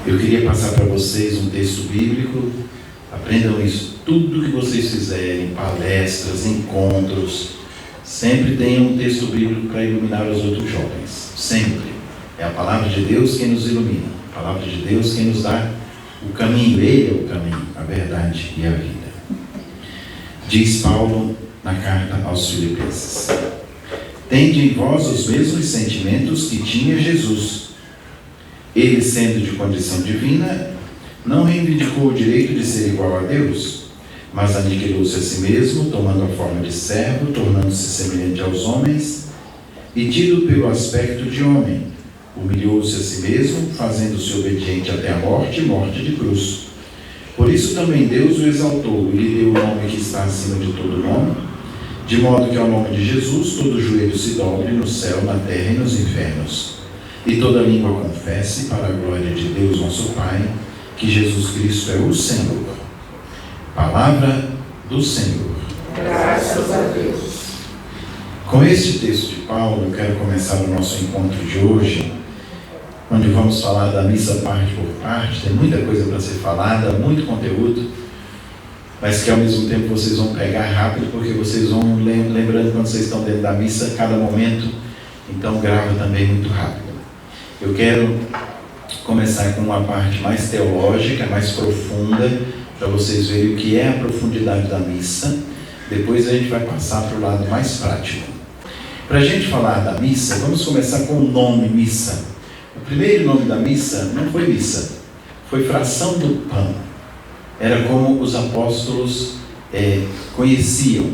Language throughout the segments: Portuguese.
Eu queria passar para vocês um texto bíblico. Aprendam isso. Tudo que vocês fizerem, palestras, encontros, sempre tenham um texto bíblico para iluminar os outros jovens. Sempre. É a palavra de Deus quem nos ilumina. A palavra de Deus quem nos dá o caminho. Ele é o caminho, a verdade e a vida. Diz Paulo na carta aos Filipenses: tende em vós os mesmos sentimentos que tinha Jesus. Ele, sendo de condição divina, não reivindicou o direito de ser igual a Deus, mas aniquilou-se a si mesmo, tomando a forma de servo, tornando-se semelhante aos homens, e tido pelo aspecto de homem, humilhou-se a si mesmo, fazendo-se obediente até a morte, morte de cruz. Por isso também Deus o exaltou e lhe deu o nome que está acima de todo nome, de modo que ao nome de Jesus todo joelho se dobre no céu, na terra e nos infernos, e toda língua confesse para a glória de Deus nosso Pai, que Jesus Cristo é o Senhor. Palavra do Senhor. Graças a Deus. Com este texto de Paulo, eu quero começar o nosso encontro de hoje, onde vamos falar da missa parte por parte. Tem muita coisa para ser falada, muito conteúdo, mas que ao mesmo tempo vocês vão pegar rápido, porque vocês vão lembrando quando vocês estão dentro da missa, cada momento, então grava também muito rápido. Eu quero começar com uma parte mais teológica, mais profunda, para vocês verem o que é a profundidade da missa. Depois a gente vai passar para o lado mais prático. Para a gente falar da missa, vamos começar com o nome missa. O primeiro nome da missa não foi missa, foi fração do pão. Era como os apóstolos conheciam.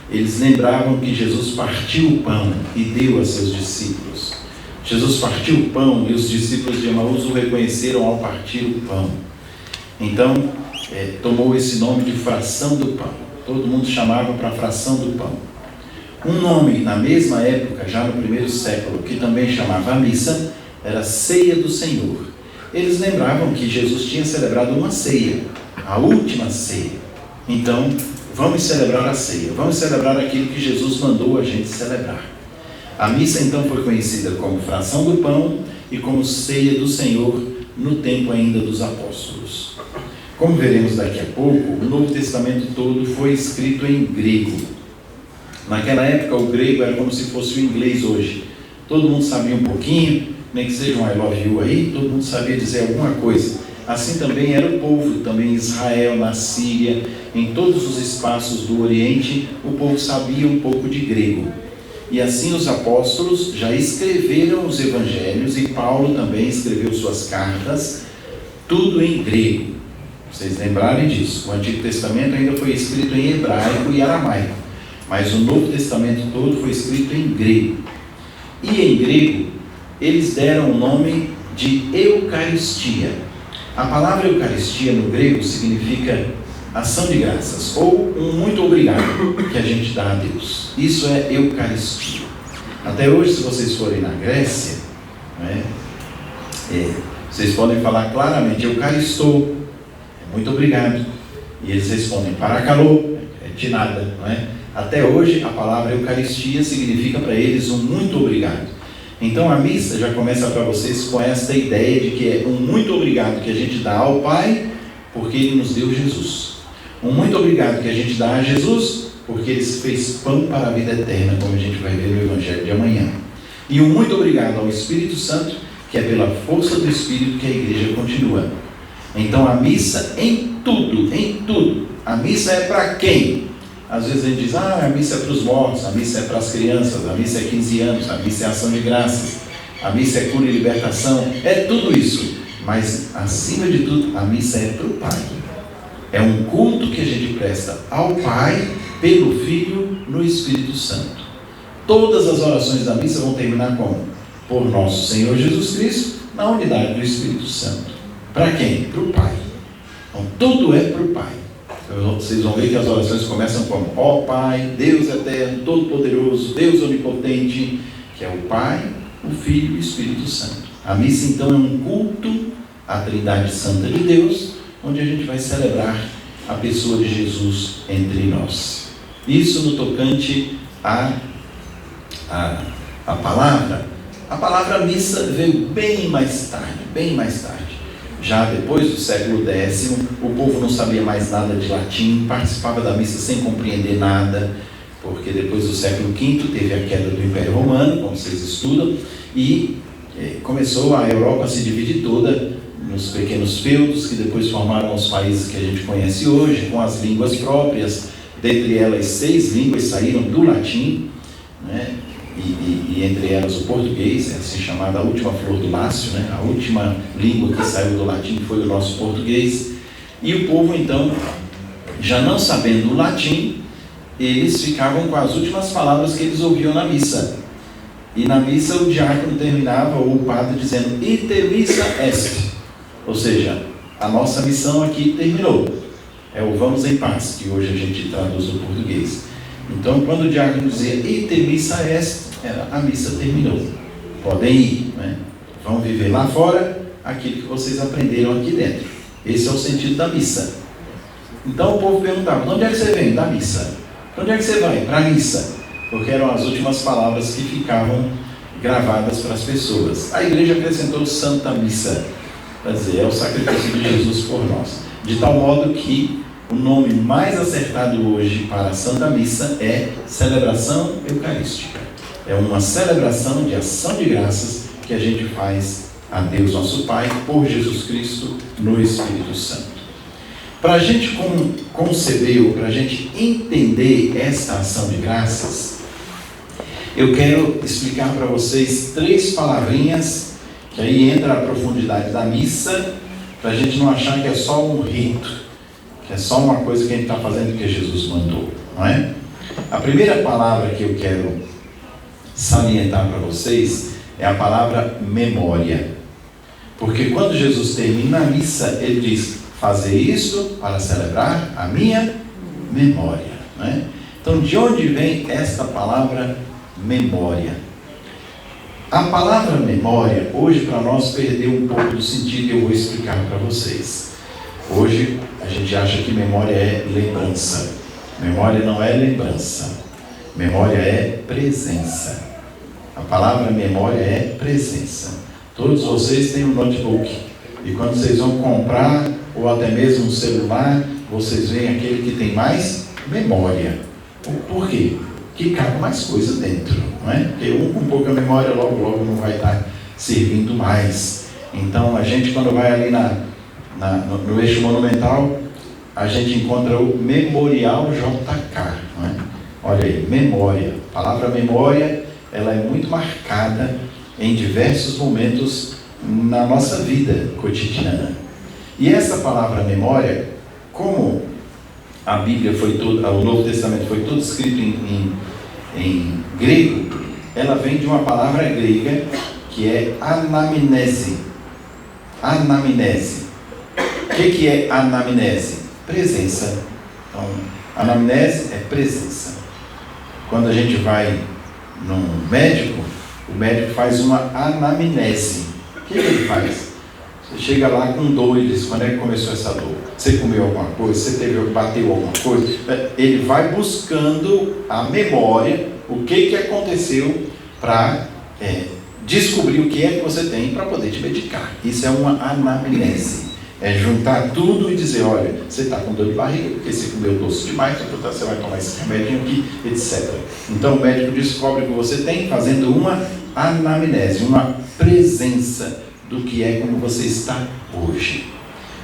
Eles lembravam que Jesus partiu o pão e deu a seus discípulos. Jesus partiu o pão e os discípulos de Emaús o reconheceram ao partir o pão. Então, tomou esse nome de fração do pão. Todo mundo chamava para fração do pão. Um nome, na mesma época, já no primeiro século, que também chamava a missa, era ceia do Senhor. Eles lembravam que Jesus tinha celebrado uma ceia, a última ceia. Então, vamos celebrar a ceia, vamos celebrar aquilo que Jesus mandou a gente celebrar. A missa então foi conhecida como fração do pão e como ceia do Senhor no tempo ainda dos apóstolos. Como veremos daqui a pouco, o Novo Testamento todo foi escrito em grego. Naquela época o grego era como se fosse o inglês hoje. Todo mundo sabia um pouquinho, nem que seja um I love you aí, todo mundo sabia dizer alguma coisa. Assim também era o povo, também em Israel, na Síria, em todos os espaços do Oriente, o povo sabia um pouco de grego. E assim os apóstolos já escreveram os evangelhos e Paulo também escreveu suas cartas, tudo em grego. Vocês lembrarem disso, o Antigo Testamento ainda foi escrito em hebraico e aramaico, mas o Novo Testamento todo foi escrito em grego. E em grego, eles deram o nome de Eucaristia. A palavra Eucaristia no grego significa ação de graças, ou um muito obrigado que a gente dá a Deus. Isso é Eucaristia. Até hoje, se vocês forem na Grécia, vocês podem falar claramente Eucaristou, muito obrigado. E eles respondem Parakalô, de nada. Não é? Até hoje, a palavra Eucaristia significa para eles um muito obrigado. Então a missa já começa para vocês com esta ideia de que é um muito obrigado que a gente dá ao Pai, porque Ele nos deu Jesus. Um muito obrigado que a gente dá a Jesus, porque Ele fez pão para a vida eterna, como a gente vai ver no Evangelho de amanhã. E um muito obrigado ao Espírito Santo, que é pela força do Espírito que a igreja continua. Então a missa em tudo. A missa é para quem? Às vezes a gente diz, a missa é para os mortos, a missa é para as crianças, a missa é 15 anos, a missa é ação de graças, a missa é cura e libertação, é tudo isso. Mas acima de tudo, a missa é para o Pai. É um culto que a gente presta ao Pai, pelo Filho, no Espírito Santo. Todas as orações da missa vão terminar como? Por nosso Senhor Jesus Cristo, na unidade do Espírito Santo. Para quem? Para o Pai. Então tudo é para o Pai. Vocês vão ver que as orações começam como: ó Pai, Deus eterno, todo-poderoso, Deus onipotente, que é o Pai, o Filho e o Espírito Santo. A missa então é um culto à Trindade Santa de Deus, onde a gente vai celebrar a pessoa de Jesus entre nós. Isso no tocante à palavra. A palavra missa veio bem mais tarde. já depois do século X, o povo não sabia mais nada de latim, participava da missa sem compreender nada, porque depois do século V teve a queda do Império Romano, como vocês estudam, e começou a Europa a se dividir toda nos pequenos feudos, que depois formaram os países que a gente conhece hoje, com as línguas próprias. Dentre elas, 6 línguas saíram do latim, né? E entre elas o português, é assim chamada a última flor do Lácio, né? A última língua que saiu do latim foi o nosso português. E o povo, então, já não sabendo o latim, eles ficavam com as últimas palavras que eles ouviam na missa. E na missa o diácono terminava, ou o padre, dizendo ite missa est, ou seja, a nossa missão aqui terminou. É o vamos em paz, que hoje a gente traduz do português. Então, quando o diácono dizia ite missa est, a missa terminou. Podem ir, né? Vão viver lá fora aquilo que vocês aprenderam aqui dentro. Esse é o sentido da missa. Então o povo perguntava, de onde é que você vem? Da missa. Para onde é que você vai? Para a missa. Porque eram as últimas palavras que ficavam gravadas para as pessoas. A igreja acrescentou Santa Missa, para dizer, é o sacrifício de Jesus por nós. De tal modo que o nome mais acertado hoje para a Santa Missa é celebração eucarística. É uma celebração de ação de graças que a gente faz a Deus nosso Pai, por Jesus Cristo, no Espírito Santo. Para a gente conceber, ou para a gente entender esta ação de graças, eu quero explicar para vocês 3 palavrinhas, que aí entra a profundidade da missa, para a gente não achar que é só um rito, que é só uma coisa que a gente está fazendo que Jesus mandou, não é? A primeira palavra que eu quero salientar para vocês é a palavra memória. Porque quando Jesus termina a missa, ele diz, fazer isto para celebrar a minha memória, não é? Então, de onde vem esta palavra memória? A palavra memória, hoje para nós, perdeu um pouco do sentido e eu vou explicar para vocês. Hoje, a gente acha que memória é lembrança. Memória não é lembrança. Memória é presença. A palavra memória é presença. Todos vocês têm um notebook. E quando vocês vão comprar, ou até mesmo um celular, vocês veem aquele que tem mais memória. Por quê? Que cabe mais coisa dentro, não é? Porque um com pouca memória logo não vai estar servindo mais. Então a gente, quando vai ali no eixo monumental, a gente encontra o Memorial JK, não é? Olha aí, memória. A palavra memória, ela é muito marcada em diversos momentos na nossa vida cotidiana. E essa palavra memória, como a Bíblia foi toda, o Novo Testamento foi todo escrito em grego, ela vem de uma palavra grega que é anamnese. Anamnese. O que é anamnese? Presença. Então, anamnese é presença. Quando a gente vai num médico, o médico faz uma anamnese. O que ele faz? Você chega lá com dor e diz, quando é que começou essa dor? Você comeu alguma coisa? Você bateu alguma coisa? Ele vai buscando a memória, o que aconteceu, para descobrir o que é que você tem para poder te medicar. Isso é uma anamnese. É juntar tudo e dizer, olha, você está com dor de barriga, porque você comeu doce demais, então você vai tomar esse remédio aqui, etc. Então o médico descobre o que você tem fazendo uma anamnese, uma presença do que é como você está hoje.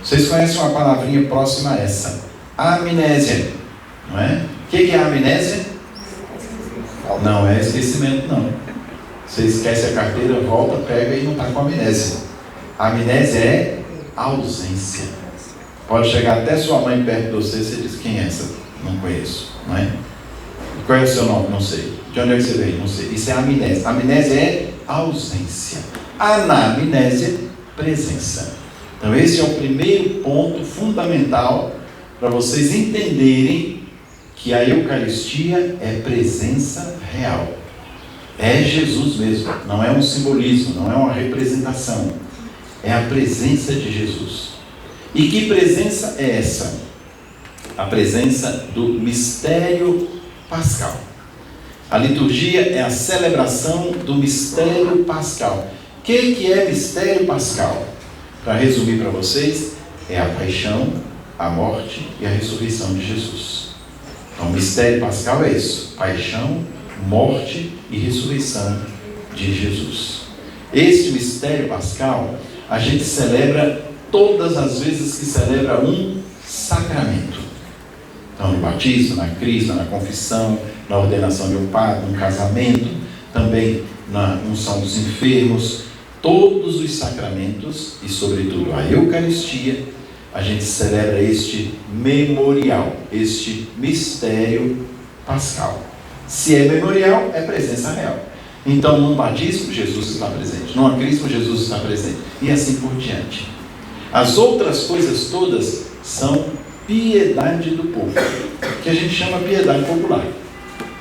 Vocês conhecem uma palavrinha próxima a essa? Amnésia, não é? O que é a amnésia? Não é esquecimento, não. Você esquece a carteira, volta, pega e não está com amnésia. A amnésia é ausência. Pode chegar até sua mãe perto de você, você diz, quem é essa? Não conheço, não é? Qual é o seu nome? Não sei. De onde é que você veio? Não sei. Isso é amnésia. Amnésia é ausência. Anamnésia, presença. Então esse é o primeiro ponto fundamental para vocês entenderem que a Eucaristia é presença real. É Jesus mesmo, não é um simbolismo, não é uma representação. É a presença de Jesus. E que presença é essa? A presença do mistério pascal. A liturgia é a celebração do mistério pascal. O que é mistério pascal? Para resumir para vocês, é a paixão, a morte e a ressurreição de Jesus. Então, o mistério pascal é isso: paixão, morte e ressurreição de Jesus. Este mistério pascal a gente celebra todas as vezes que celebra um sacramento. Então, no batismo, na crisma, na confissão, na ordenação de um padre, no casamento, também na unção dos enfermos, todos os sacramentos e, sobretudo, a Eucaristia, a gente celebra este memorial, este mistério pascal. Se é memorial, é presença real. Então, num batismo, Jesus está presente. Numa crisma, Jesus está presente. E assim por diante. As outras coisas todas são piedade do povo, que a gente chama piedade popular.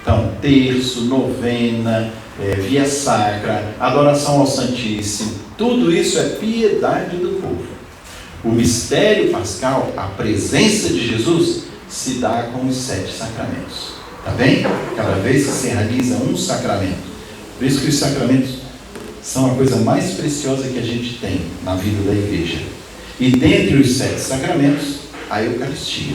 Então, terço, novena, via sacra, adoração ao Santíssimo, tudo isso é piedade do povo. O mistério pascal, a presença de Jesus, se dá com os 7 sacramentos. Está bem? Cada vez que se realiza um sacramento. Por isso que os sacramentos são a coisa mais preciosa que a gente tem na vida da igreja. E dentre os 7 sacramentos, a Eucaristia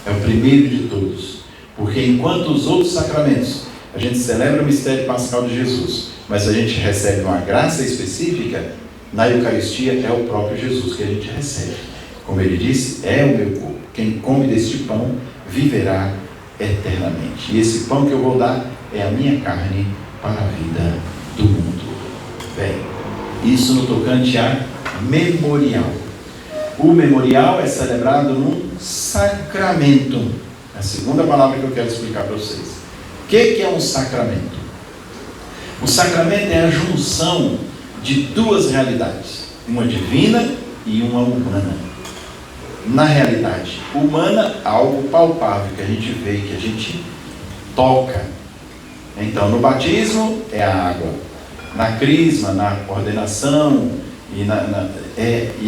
é o primeiro de todos. Porque enquanto os outros sacramentos, a gente celebra o mistério pascal de Jesus, mas a gente recebe uma graça específica, na Eucaristia é o próprio Jesus que a gente recebe. Como ele disse, é o meu corpo. Quem come deste pão viverá eternamente. E esse pão que eu vou dar é a minha carne para a vida do mundo. Bem, isso no tocante a memorial. O memorial é celebrado num sacramento. É a segunda palavra que eu quero explicar para vocês. O que é um sacramento? O sacramento é a junção de 2 realidades, uma divina e uma humana. Na realidade humana, algo palpável que a gente vê, que a gente toca. Então, no batismo é a água, na crisma, na ordenação e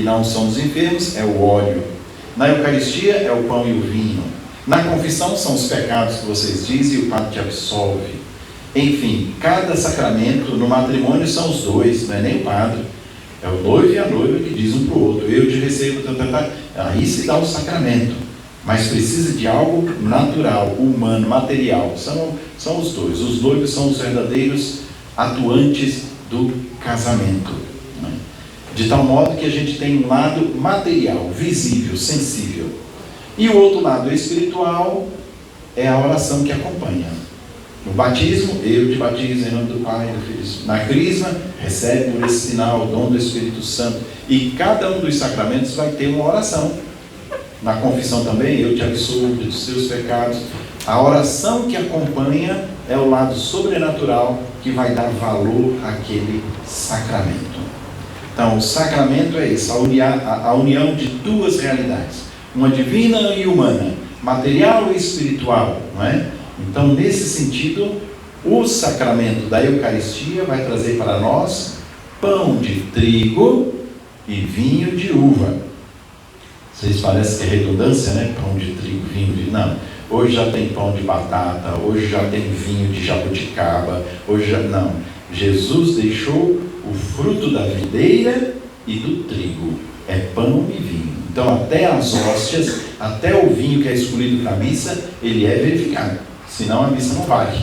na unção dos enfermos é o óleo, na Eucaristia é o pão e o vinho, na confissão são os pecados que vocês dizem e o padre te absolve. Enfim, cada sacramento, no matrimônio são os 2, não é nem o padre, é o noivo e a noiva que diz um para o outro: eu te recebo, aí se dá o sacramento. Mas precisa de algo natural, humano, material. São os 2. Os noivos são os verdadeiros atuantes do casamento. Né? De tal modo que a gente tem um lado material, visível, sensível. E o outro lado espiritual é a oração que acompanha. No batismo, eu te batizo em nome do Pai e do Filho. Na crisma, recebe por esse sinal o dom do Espírito Santo. E cada um dos sacramentos vai ter uma oração. Na confissão também, eu te absolvo dos seus pecados. A oração que acompanha é o lado sobrenatural que vai dar valor àquele sacramento. Então, o sacramento é isso, a união de 2 realidades, uma divina e humana, material e espiritual, não é? Então, nesse sentido, o sacramento da Eucaristia vai trazer para nós pão de trigo e vinho de uva. Vocês parecem que é redundância, né? Pão de trigo, vinho de... Não. Hoje já tem pão de batata, hoje já tem vinho de jabuticaba, hoje já... Não. Jesus deixou o fruto da videira e do trigo. É pão e vinho. Então, até as hóstias, até o vinho que é escolhido para a missa, ele é verificado. Senão a missa não vale.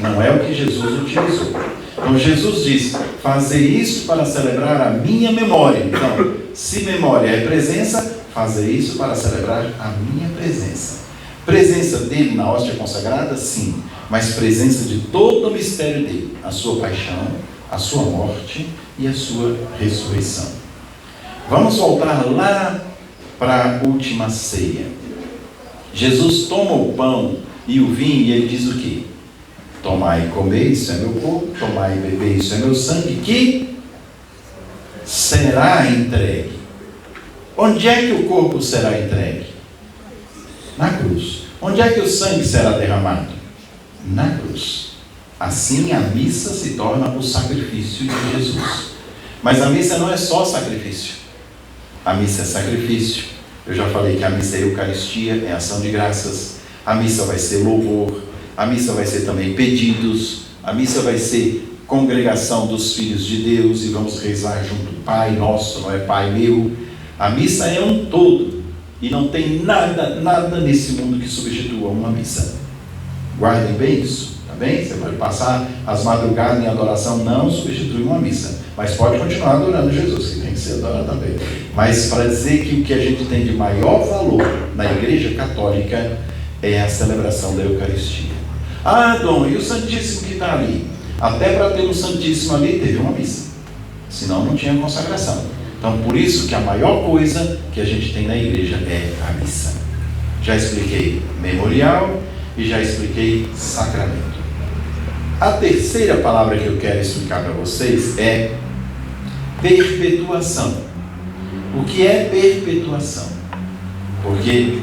Não é o que Jesus utilizou. Então, Jesus diz: fazer isso para celebrar a minha memória. Então, se memória é presença, fazer isso para celebrar a minha presença. Presença dele na hóstia consagrada, sim, mas presença de todo o mistério dele, a sua paixão, a sua morte e a sua ressurreição. Vamos voltar lá para a última ceia. Jesus toma o pão e o vinho e ele diz o quê? Tomai e comer, isso é meu corpo, tomai e beber, isso é meu sangue, que será entregue. Onde é que o corpo será entregue? Na cruz. Onde é que o sangue será derramado? Na cruz. Assim a missa se torna o sacrifício de Jesus. Mas a missa não é só sacrifício. A missa é sacrifício. Eu já falei que a missa é Eucaristia, é ação de graças. A missa vai ser louvor. A missa vai ser também pedidos. A missa vai ser congregação dos filhos de Deus e vamos rezar junto, Pai nosso, não é Pai meu. A missa é um todo. E não tem nada nesse mundo que substitua uma missa. Guardem bem isso, tá bem? Você pode passar as madrugadas em adoração, não substitui uma missa. Mas pode continuar adorando Jesus, que tem que ser adorado também. Mas para dizer que o que a gente tem de maior valor na Igreja Católica é a celebração da Eucaristia. Ah, Dom, e o Santíssimo que está ali? Até para ter o Santíssimo ali, teve uma missa. Senão não tinha consagração. Então, por isso que a maior coisa que a gente tem na igreja é a missa. Já expliquei memorial e já expliquei sacramento. A terceira palavra que eu quero explicar para vocês é perpetuação. O que é perpetuação? Porque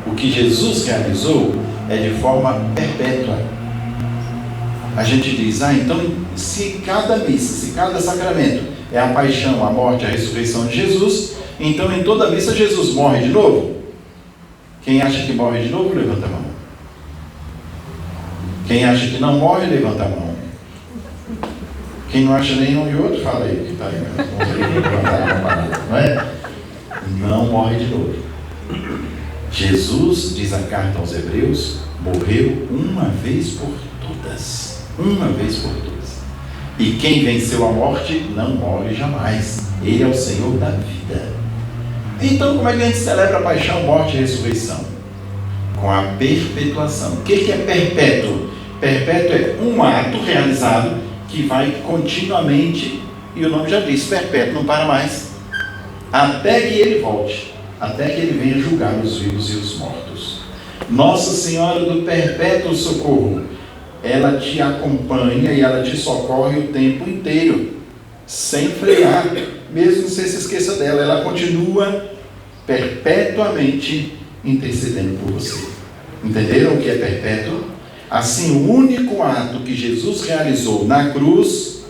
o que Jesus realizou é de forma perpétua. A gente diz, então, se cada missa, se cada sacramento é a paixão, a morte, a ressurreição de Jesus, então em toda missa Jesus morre de novo? Quem acha que morre de novo, levanta a mão. Quem acha que não morre, levanta a mão. Quem não acha nenhum e outro, fala aí, que está aí. Não é? Não morre de novo. Jesus, diz a carta aos Hebreus, morreu uma vez por todas. Uma vez por todas. E quem venceu a morte não morre jamais. Ele é o Senhor da vida. Então, como é que a gente celebra a paixão, morte e ressurreição? Com a perpetuação. O que é perpétuo? Perpétuo é um ato realizado que vai continuamente, e o nome já diz, perpétuo, não para mais, até que ele volte, até que ele venha julgar os vivos e os mortos. Nossa Senhora do Perpétuo Socorro, ela te acompanha e ela te socorre o tempo inteiro, sem frear, mesmo que você se esqueça dela. Ela continua perpetuamente intercedendo por você. Entenderam o que é perpétuo? Assim, o único ato que Jesus realizou na cruz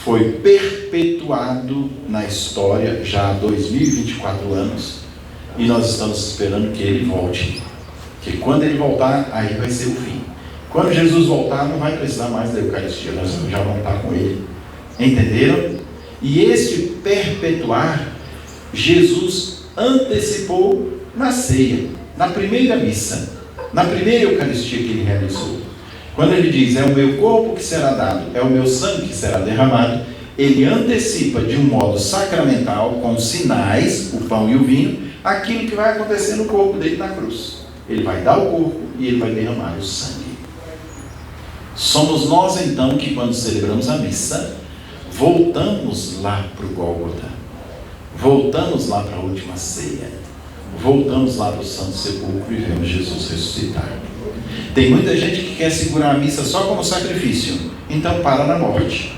foi perpetuado na história já há 2024 anos, e nós estamos esperando que ele volte, que quando ele voltar, aí vai ser o fim. Quando Jesus voltar, não vai precisar mais da Eucaristia, nós já vamos estar com ele. Entenderam? E este perpetuar, Jesus antecipou na ceia, na primeira missa, na primeira Eucaristia que ele realizou. Quando ele diz, é o meu corpo que será dado, é o meu sangue que será derramado, ele antecipa de um modo sacramental, com sinais, o pão e o vinho, aquilo que vai acontecer no corpo dele na cruz. Ele vai dar o corpo e ele vai derramar o sangue. Somos nós então que, quando celebramos a missa, voltamos lá para o Gólgota, voltamos lá para a última ceia, voltamos lá para o Santo Sepulcro e vemos Jesus ressuscitar. Tem muita gente que quer segurar a missa só como sacrifício, então para na morte.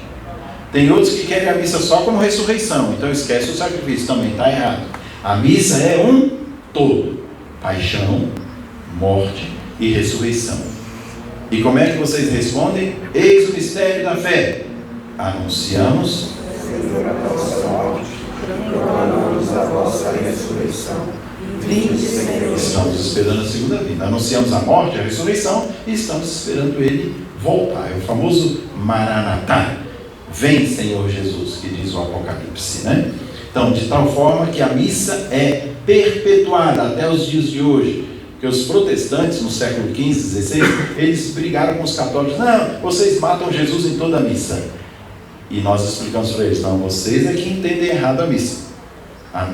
Tem outros que querem a missa só como ressurreição, então esquece o sacrifício, também está errado. A missa é um todo: paixão, morte e ressurreição. E como é que vocês respondem? Eis o mistério da fé. Anunciamos a vossa morte, proclamamos a vossa ressurreição. Vinde, Senhor. Estamos esperando a segunda vinda. Anunciamos a morte, a ressurreição, e estamos esperando ele voltar. É o famoso Maranatá. Vem, Senhor Jesus, que diz o Apocalipse, né? Então, de tal forma que a missa é perpetuada até os dias de hoje. Porque os protestantes, no século XV, XVI, eles brigaram com os católicos. Não, vocês matam Jesus em toda a missa. E nós explicamos para eles, não, vocês é que entendem errado a missa.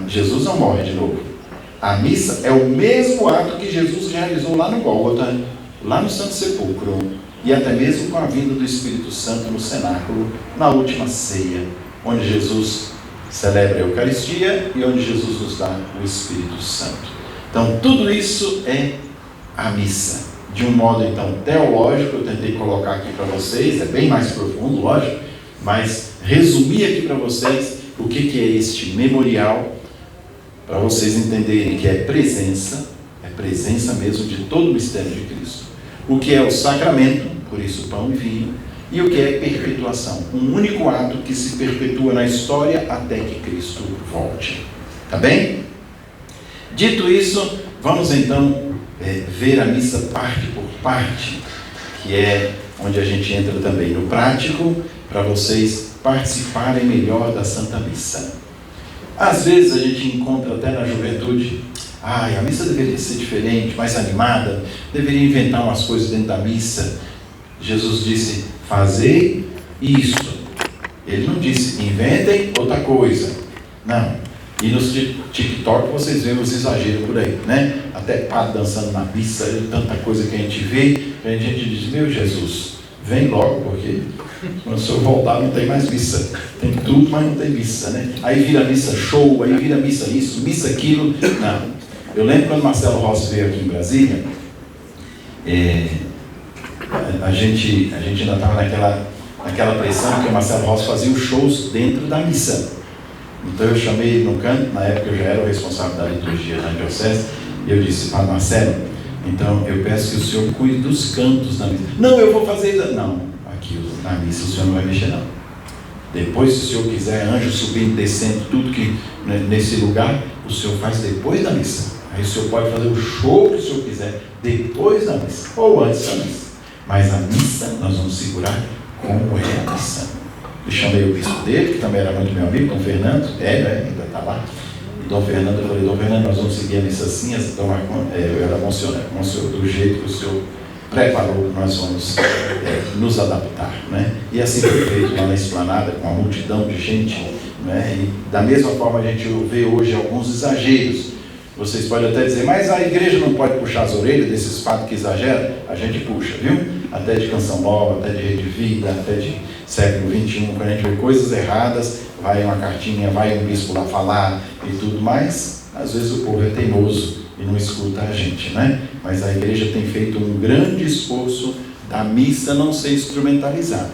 Jesus não morre de novo. A missa é o mesmo ato que Jesus realizou lá no Gólgota, lá no Santo Sepulcro, e até mesmo com a vinda do Espírito Santo no cenáculo, na última ceia, onde Jesus celebra a Eucaristia e onde Jesus nos dá o Espírito Santo. Então, tudo isso é a missa. De um modo, então, teológico, eu tentei colocar aqui para vocês, é bem mais profundo, lógico, mas resumir aqui para vocês o que é este memorial, para vocês entenderem que é presença mesmo de todo o mistério de Cristo. O que é o sacramento, por isso pão e vinho, e o que é perpetuação, um único ato que se perpetua na história até que Cristo volte. Tá bem? Dito isso, vamos então ver a missa parte por parte, que é onde a gente entra também no prático, para vocês participarem melhor da Santa Missa. Às vezes a gente encontra até na juventude, a missa deveria ser diferente, mais animada, deveria inventar umas coisas dentro da missa. Jesus disse, fazei isto. Ele não disse, inventem outra coisa. Não. E nos TikTok vocês veem os exageros por aí, né? Até padre dançando na missa, tanta coisa que a gente vê, a gente diz, meu Jesus, vem logo, porque quando o senhor voltar não tem mais missa. Tem tudo, mas não tem missa, né? Aí vira missa show, aí vira missa isso, missa aquilo. Não. Eu lembro quando Marcelo Rossi veio aqui em Brasília, a gente ainda estava naquela pressão que o Marcelo Rossi fazia os shows dentro da missa. Então eu chamei ele no canto, na época eu já era o responsável da liturgia na diocese, e eu disse, Padre Marcelo, então eu peço que o senhor cuide dos cantos da missa. Não, eu vou fazer isso. Não, aqui na missa o senhor não vai mexer não. Depois, se o senhor quiser, anjo subindo, descendo, tudo que nesse lugar, o senhor faz depois da missa. Aí o senhor pode fazer o show que o senhor quiser depois da missa, ou antes da missa. Mas a missa nós vamos segurar como é a missa. Eu chamei o bispo dele, que também era muito meu amigo, Dom Fernando, ainda está lá. E Dom Fernando, eu falei, Dom Fernando, nós vamos seguir a missa assim, eu era Monsenhor, do jeito que o senhor preparou, nós vamos nos adaptar, né? E assim foi feito lá na esplanada, com uma multidão de gente, né? E da mesma forma a gente vê hoje alguns exageros. Vocês podem até dizer, mas a igreja não pode puxar as orelhas desses padres que exageram? A gente puxa, viu? Até de Canção Nova, até de Rede Vida, até de século XXI, quando a gente vê coisas erradas, vai uma cartinha, vai um bispo lá falar e tudo mais. Às vezes o povo é teimoso e não escuta a gente, né? Mas a igreja tem feito um grande esforço da missa não ser instrumentalizada.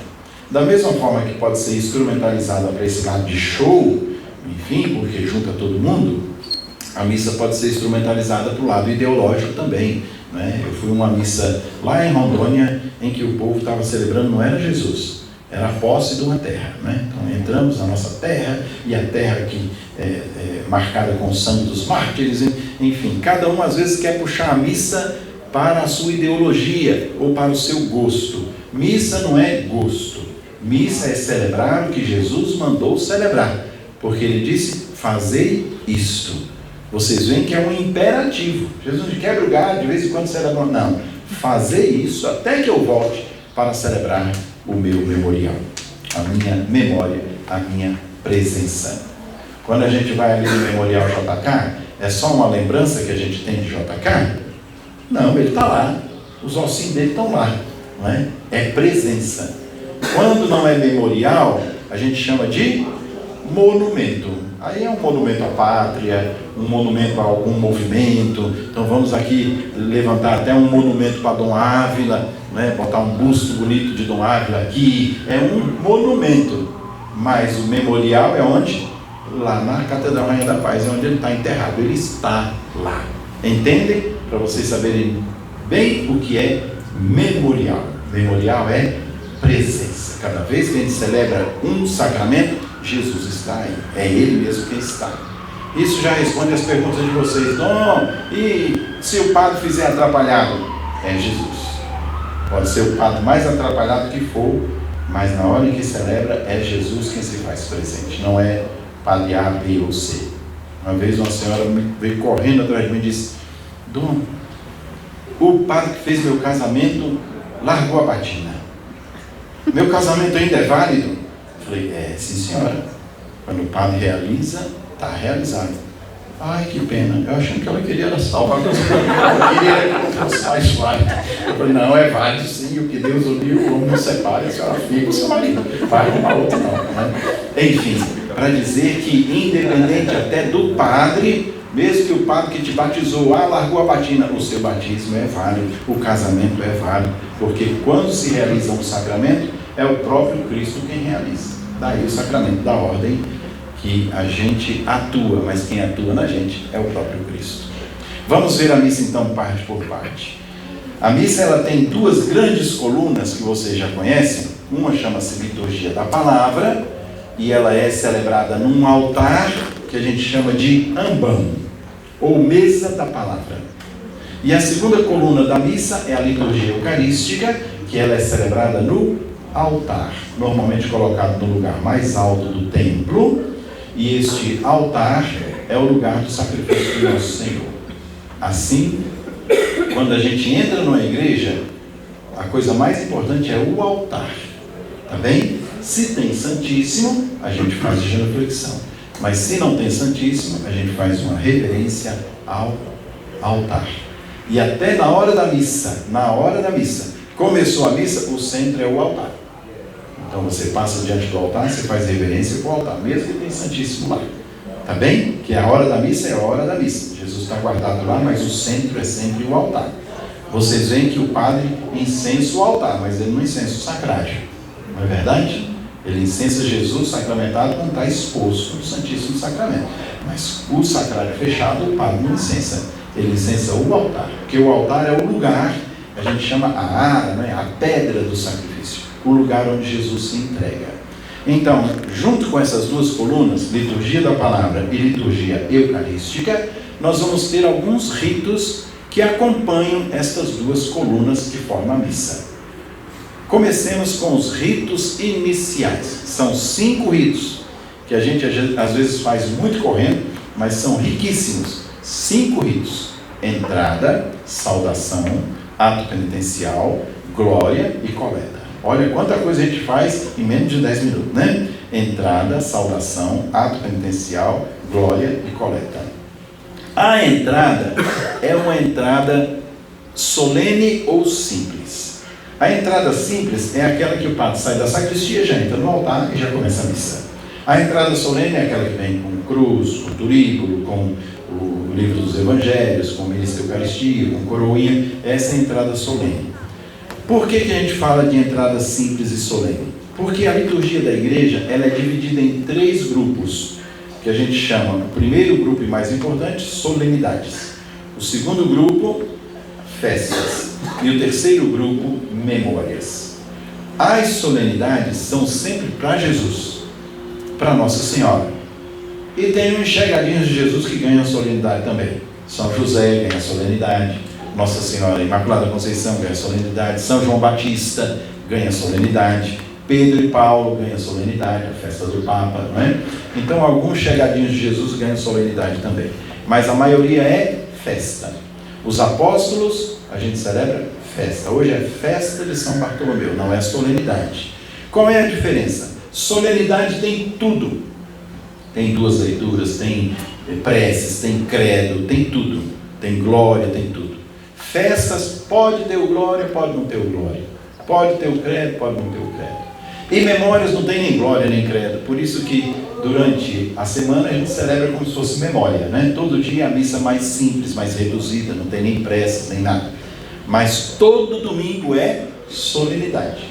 Da mesma forma que pode ser instrumentalizada para esse lado de show, enfim, porque junta todo mundo, a missa pode ser instrumentalizada para o lado ideológico também, né? Eu fui a uma missa lá em Rondônia, em que o povo estava celebrando, não era Jesus, era a posse de uma terra, né? Então entramos na nossa terra, e a terra que é marcada com o sangue dos mártires, enfim, cada um às vezes quer puxar a missa para a sua ideologia ou para o seu gosto. Missa não é gosto, missa é celebrar o que Jesus mandou celebrar, porque ele disse, fazei isto. Vocês veem que é um imperativo. Jesus não quebra o galho, de vez em quando celebra. Não, fazer isso até que eu volte para celebrar o meu memorial, a minha memória, a minha presença. Quando a gente vai ali no Memorial JK, é só uma lembrança que a gente tem de JK? Não, ele está lá, os ossinhos dele estão lá, não é? É presença. Quando não é memorial, a gente chama de monumento. Aí é um monumento à pátria, um monumento a algum movimento. Então vamos aqui levantar até um monumento para Dom Ávila, né? Botar um busto bonito de Dom Ávila aqui. É um monumento. Mas o memorial é onde? Lá na Catedral Rainha da Paz, é onde ele está enterrado. Ele está lá. Entendem? Para vocês saberem bem o que é memorial. Memorial é presença. Cada vez que a gente celebra um sacramento, Jesus está aí, é Ele mesmo quem está. Isso já responde as perguntas de vocês. Não, e se o padre fizer atrapalhado? É Jesus. Pode ser o padre mais atrapalhado que for, mas na hora em que celebra, é Jesus quem se faz presente, não é padre A, B ou C. Uma vez uma senhora veio correndo atrás de mim e disse, Dom, o padre que fez meu casamento largou a batina. Meu casamento ainda é válido? Falei, sim senhora, quando o padre realiza, está realizado. Ai, que pena, eu achando que ela queria salvar a pessoa, eu queria que não fosse mais válido. Eu falei, não, é válido sim, o que Deus uniu, o homem não separe, a senhora fica com o seu marido, vai arrumar outro não, né? Enfim, para dizer que independente até do padre, mesmo que o padre que te batizou, largou a batina, o seu batismo é válido, o casamento é válido, porque quando se realiza um sacramento, é o próprio Cristo quem realiza. Daí o sacramento da ordem que a gente atua, mas quem atua na gente é o próprio Cristo. Vamos ver a missa então parte por parte. A missa ela tem duas grandes colunas que vocês já conhecem. Uma chama-se Liturgia da Palavra e ela é celebrada num altar que a gente chama de ambão, ou mesa da palavra. E a segunda coluna da missa é a liturgia eucarística, que ela é celebrada no altar, normalmente colocado no lugar mais alto do templo, E este altar é o lugar do sacrifício do nosso Senhor. Assim, quando a gente entra numa igreja, a coisa mais importante é o altar. Tá bem? Se tem Santíssimo, a gente faz genuflexão. Mas se não tem Santíssimo, a gente faz uma reverência ao altar. E até na hora da missa, começou a missa, o centro é o altar. Então você passa diante do altar, você faz reverência para o altar, mesmo que tenha Santíssimo lá. Tá bem? Que a hora da missa é a hora da missa. Jesus está guardado lá, mas o centro é sempre o altar. Vocês veem que o padre incensa o altar, mas ele não incensa o sacrário. Não é verdade? Ele incensa Jesus sacramentado quando está exposto no Santíssimo Sacramento. Mas o sacrário fechado, o padre não incensa. Ele incensa o altar. Porque o altar é o lugar, a gente chama a ara, né? A pedra do sacrifício. O lugar onde Jesus se entrega. Então, junto com essas duas colunas, liturgia da palavra e liturgia eucarística, nós vamos ter alguns ritos que acompanham estas duas colunas que formam a missa. Comecemos com os ritos iniciais. São 5 ritos, que a gente às vezes faz muito correndo, mas são riquíssimos. 5 ritos: entrada, saudação, ato penitencial, glória e coleta. Olha quanta coisa a gente faz em menos de 10 minutos, né? Entrada, saudação, ato penitencial, glória e coleta. A entrada é uma entrada solene ou simples. A entrada simples é aquela que o padre sai da sacristia, já entra no altar e já começa a missa. A entrada solene é aquela que vem com cruz, com turíbulo, com o livro dos evangelhos, com ministro da Eucaristia, com coroinha. Essa é a entrada solene. Por que a gente fala de entrada simples e solene? Porque a liturgia da igreja ela é dividida em 3 grupos, que a gente chama, o primeiro grupo e mais importante, solenidades. O segundo grupo, festas. E o terceiro grupo, memórias. As solenidades são sempre para Jesus, para Nossa Senhora. E tem uns chegadinhos de Jesus que ganham solenidade também. São José ganha solenidade, Nossa Senhora Imaculada Conceição ganha solenidade, São João Batista ganha solenidade, Pedro e Paulo ganham solenidade, a festa do Papa, não é? Então alguns chegadinhos de Jesus ganham solenidade também. Mas a maioria é festa. Os apóstolos, a gente celebra festa. Hoje é festa de São Bartolomeu, não é solenidade. Qual é a diferença? Solenidade tem tudo. Tem 2 leituras, tem preces, tem credo, tem tudo. Tem glória, tem tudo. Festas, pode ter o glória, pode não ter o glória. Pode ter o credo, pode não ter o credo. E memórias não tem nem glória nem credo. Por isso que durante a semana a gente celebra como se fosse memória, né? Todo dia a missa mais simples, mais reduzida, não tem nem preces, nem nada. Mas todo domingo é solenidade.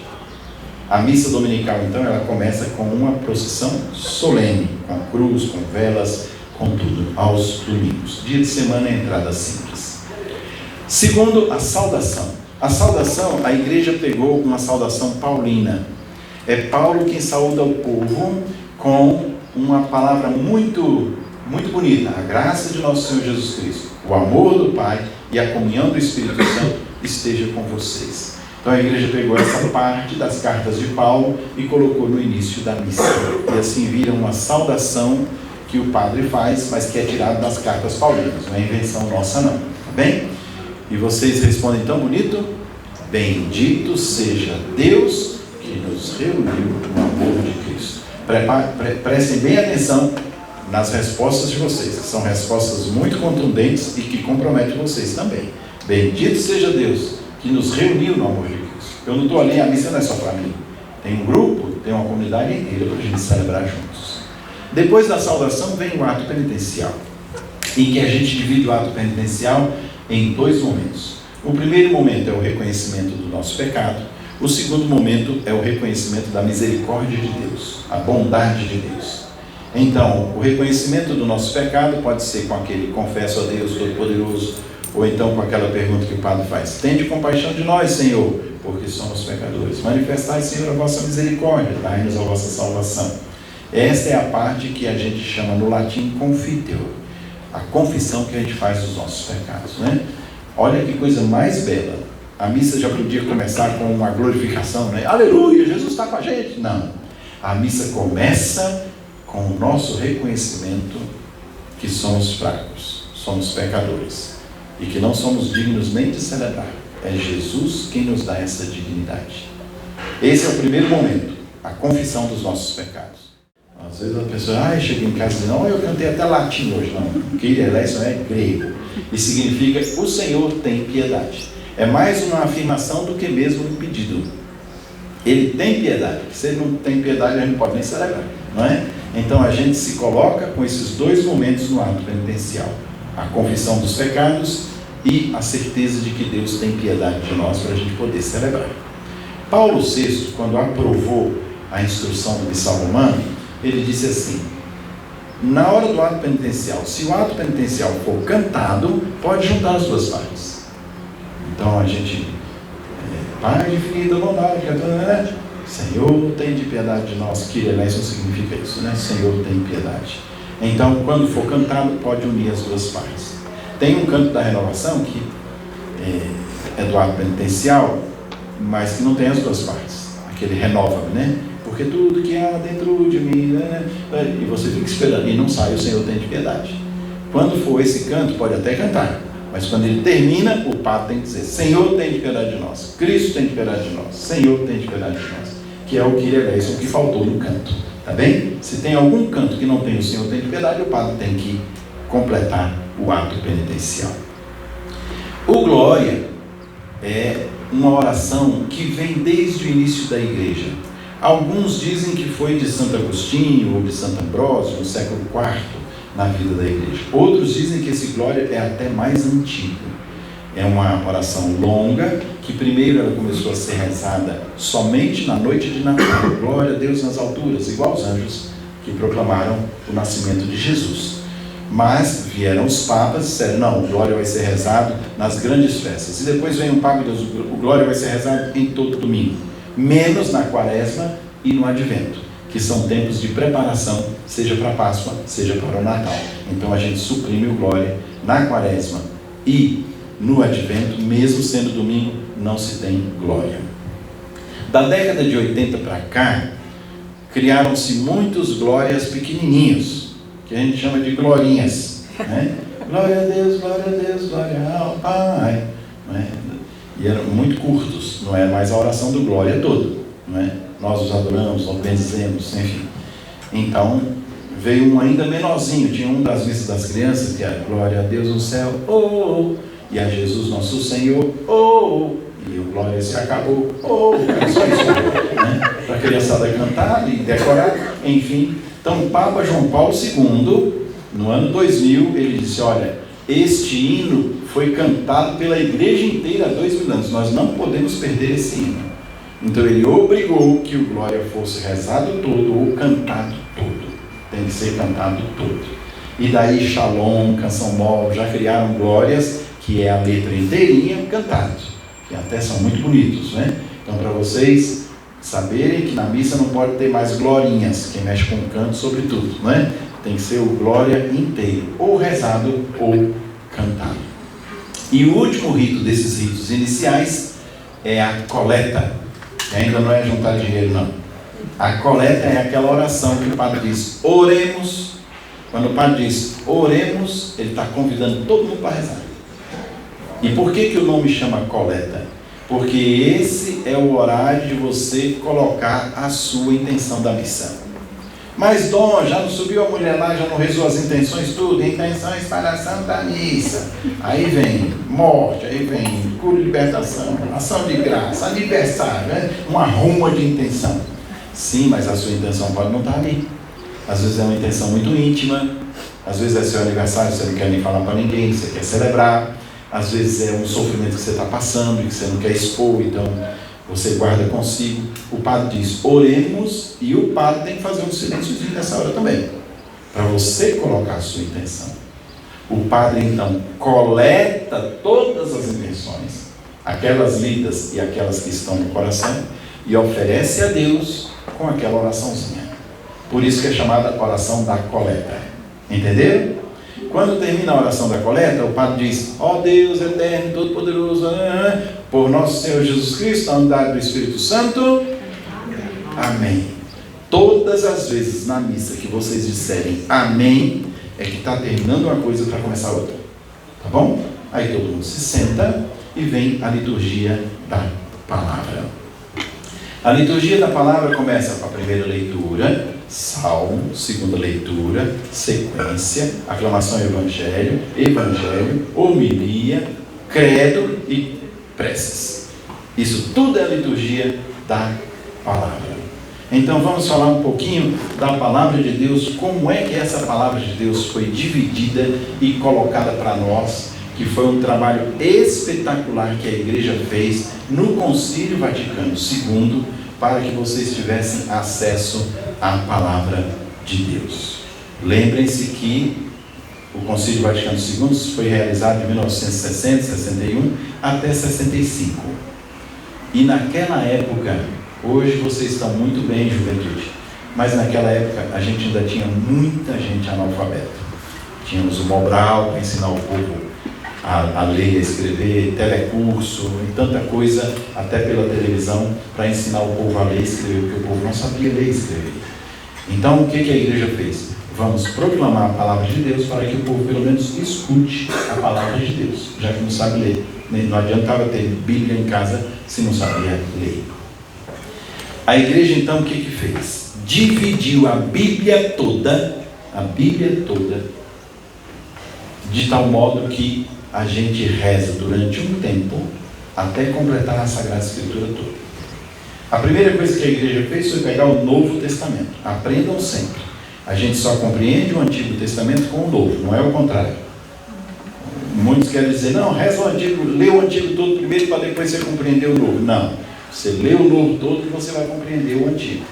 A missa dominical, então, ela começa com uma procissão solene, com a cruz, com velas, com tudo, aos domingos. Dia de semana é entrada simples. Segundo, a saudação. A saudação, a igreja pegou uma saudação paulina. É Paulo quem saúda o povo com uma palavra muito, muito bonita. A graça de nosso Senhor Jesus Cristo, o amor do Pai e a comunhão do Espírito Santo esteja com vocês. Então a igreja pegou essa parte das cartas de Paulo e colocou no início da missa. E assim vira uma saudação que o padre faz, mas que é tirado das cartas paulinas. Não é invenção nossa não, tá bem? E vocês respondem tão bonito: bendito seja Deus que nos reuniu no amor de Cristo. Prestem bem atenção nas respostas de vocês, que são respostas muito contundentes e que comprometem vocês também. Bendito seja Deus que nos reuniu no amor de Cristo. Eu não estou ali, a missa não é só para mim. Tem um grupo, tem uma comunidade inteira para a gente celebrar juntos. Depois da saudação vem o ato penitencial, em que a gente divide o ato penitencial em 2 momentos. O primeiro momento é o reconhecimento do nosso pecado. O segundo momento é o reconhecimento da misericórdia de Deus, a bondade de Deus. Então, o reconhecimento do nosso pecado pode ser com aquele confesso a Deus Todo-Poderoso, ou então com aquela pergunta que o padre faz: tende compaixão de nós, Senhor, porque somos pecadores. Manifestai, Senhor, a vossa misericórdia, dai-nos a vossa salvação. Esta é a parte que a gente chama no latim confiteo, a confissão que a gente faz dos nossos pecados, né? Olha que coisa mais bela. A missa já podia começar com uma glorificação, né? Aleluia, Jesus está com a gente. Não. A missa começa com o nosso reconhecimento que somos fracos, somos pecadores e que não somos dignos nem de celebrar. É Jesus quem nos dá essa dignidade. Esse é o primeiro momento, a confissão dos nossos pecados. Às vezes a pessoa, chega em casa e diz, não, eu cantei até latim hoje. Não, Kyrie eleison é grego e significa o Senhor tem piedade. É mais uma afirmação do que mesmo um pedido. Ele tem piedade. Se ele não tem piedade, a gente não pode nem celebrar, não é? Então a gente se coloca com esses dois momentos no ato penitencial: a confissão dos pecados e a certeza de que Deus tem piedade de nós para a gente poder celebrar. Paulo VI, quando aprovou a instrução do missal romano, ele disse assim: na hora do ato penitencial, se o ato penitencial for cantado, pode juntar as duas partes. Então a gente, Pai de infinita bondade, Senhor, tem de piedade de nós. Kyrie eleison significa isso, né? Senhor, tem piedade. Então, quando for cantado, pode unir as duas partes. Tem um canto da renovação que é do ato penitencial, mas que não tem as duas partes. Aquele renova-me, né? Porque tudo que há dentro de mim, né? E você fica esperando e não sai, o Senhor tem de piedade. Quando for esse canto, pode até cantar, mas quando ele termina, o padre tem que dizer: Senhor, tem de piedade de nós, Cristo tem de piedade de nós, Senhor, tem de piedade de nós, que é o Kyrie eleison que faltou no canto, tá bem? Se tem algum canto que não tem o Senhor tem de piedade, o padre tem que completar o ato penitencial. O Glória é uma oração que vem desde o início da igreja. Alguns dizem que foi de Santo Agostinho ou de Santo Ambrósio, no século IV, na vida da igreja. Outros dizem que esse Glória é até mais antigo. É uma oração longa, que primeiro ela começou a ser rezada somente na noite de Natal. Glória a Deus nas alturas, igual os anjos que proclamaram o nascimento de Jesus. Mas vieram os papas e disseram: não, o Glória vai ser rezado nas grandes festas. E depois vem um papa e diz: o Glória vai ser rezado em todo domingo, menos na Quaresma e no Advento, que são tempos de preparação, seja para a Páscoa, seja para o Natal. Então a gente suprime o Glória na Quaresma e no Advento, mesmo sendo domingo, não se tem Glória. Da década de 80 para cá, criaram-se muitos Glórias pequenininhos, que a gente chama de glorinhas, né? Glória a Deus, glória ao Pai, né? E eram muito curtos, não é mais a oração do Glória todo, não é? Nós os adoramos, nós bendizemos, enfim. Então veio um ainda menorzinho, tinha um das missas das crianças, que era Glória a Deus no céu, oh, e a Jesus nosso Senhor, oh, e o Glória se acabou, oh, é só isso, né? Para a criançada cantar e decorar, enfim. Então o Papa João Paulo II, no ano 2000, ele disse: olha, este hino foi cantado pela igreja inteira há 2000 anos, nós não podemos perder esse hino. Então ele obrigou que o Glória fosse rezado todo ou cantado todo. Tem que ser cantado todo. E daí Shalom, Canção Nova, já criaram glórias, que é a letra inteirinha cantada, que até são muito bonitos, né? Então, para vocês saberem que na missa não pode ter mais glorinhas, quem mexe com o canto sobretudo, não é? Tem que ser o Glória inteiro, ou rezado ou cantado. E o último rito desses ritos iniciais é a coleta, que ainda não é juntar dinheiro, não. A coleta é aquela oração que o padre diz: oremos. Quando o padre diz oremos, ele está convidando todo mundo para rezar. E por que o nome chama coleta? Porque esse é o horário de você colocar a sua intenção da missa. Mas, Dom, já não subiu a mulher lá, já não rezou as intenções tudo? Intenções para a Santa Missa. Aí vem morte, aí vem cura e libertação, ação de graça, aniversário, né? Uma ruma de intenção. Sim, mas a sua intenção pode não estar ali. Às vezes é uma intenção muito íntima, às vezes é seu aniversário, você não quer nem falar para ninguém, você quer celebrar. Às vezes é um sofrimento que você está passando e que você não quer expor, então você guarda consigo. O padre diz oremos, e o padre tem que fazer um silênciozinho nessa hora também, para você colocar a sua intenção. O padre então coleta todas as intenções, aquelas lidas e aquelas que estão no coração, e oferece a Deus com aquela oraçãozinha. Por isso que é chamada oração da coleta. Entenderam? Quando termina a oração da coleta, o padre diz: ó Deus eterno, todo-poderoso, por nosso Senhor Jesus Cristo, a unidade do Espírito Santo, amém. Toda todas as vezes na missa que vocês disserem amém, é que está terminando uma coisa para começar outra. Tá bom? Aí todo mundo se senta e vem a liturgia da palavra. A liturgia da palavra começa com a primeira leitura, salmo, segunda leitura, sequência, aclamação ao evangelho, homilia, credo e preces. Isso tudo é a liturgia da palavra. Então vamos falar um pouquinho da palavra de Deus, como é que essa palavra de Deus foi dividida e colocada para nós, que foi um trabalho espetacular que a igreja fez no Concílio Vaticano II, para que vocês tivessem acesso à palavra de Deus. Lembrem-se que o Concílio Vaticano II foi realizado de 1960, 61 até 65. E naquela época, hoje vocês estão muito bem, juventude, mas naquela época a gente ainda tinha muita gente analfabeta. Tínhamos o Mobral para ensinar o povo a ler, a escrever, telecurso e tanta coisa, até pela televisão, para ensinar o povo a ler e escrever, porque o povo não sabia ler e escrever. Então, o que a igreja fez? Vamos proclamar a palavra de Deus para que o povo pelo menos escute a palavra de Deus, já que não sabe ler. Não adiantava ter Bíblia em casa se não sabia ler. A igreja, então, o que fez? Dividiu a Bíblia toda, de tal modo que a gente reza durante um tempo até completar a Sagrada Escritura toda. A primeira coisa que a igreja fez foi pegar o Novo Testamento. Aprendam sempre. A gente só compreende o Antigo Testamento com o Novo, não é o contrário. Muitos querem dizer, não, reza o Antigo, lê o Antigo todo primeiro para depois você compreender o Novo. Não, você lê o Novo todo e você vai compreender o Antigo.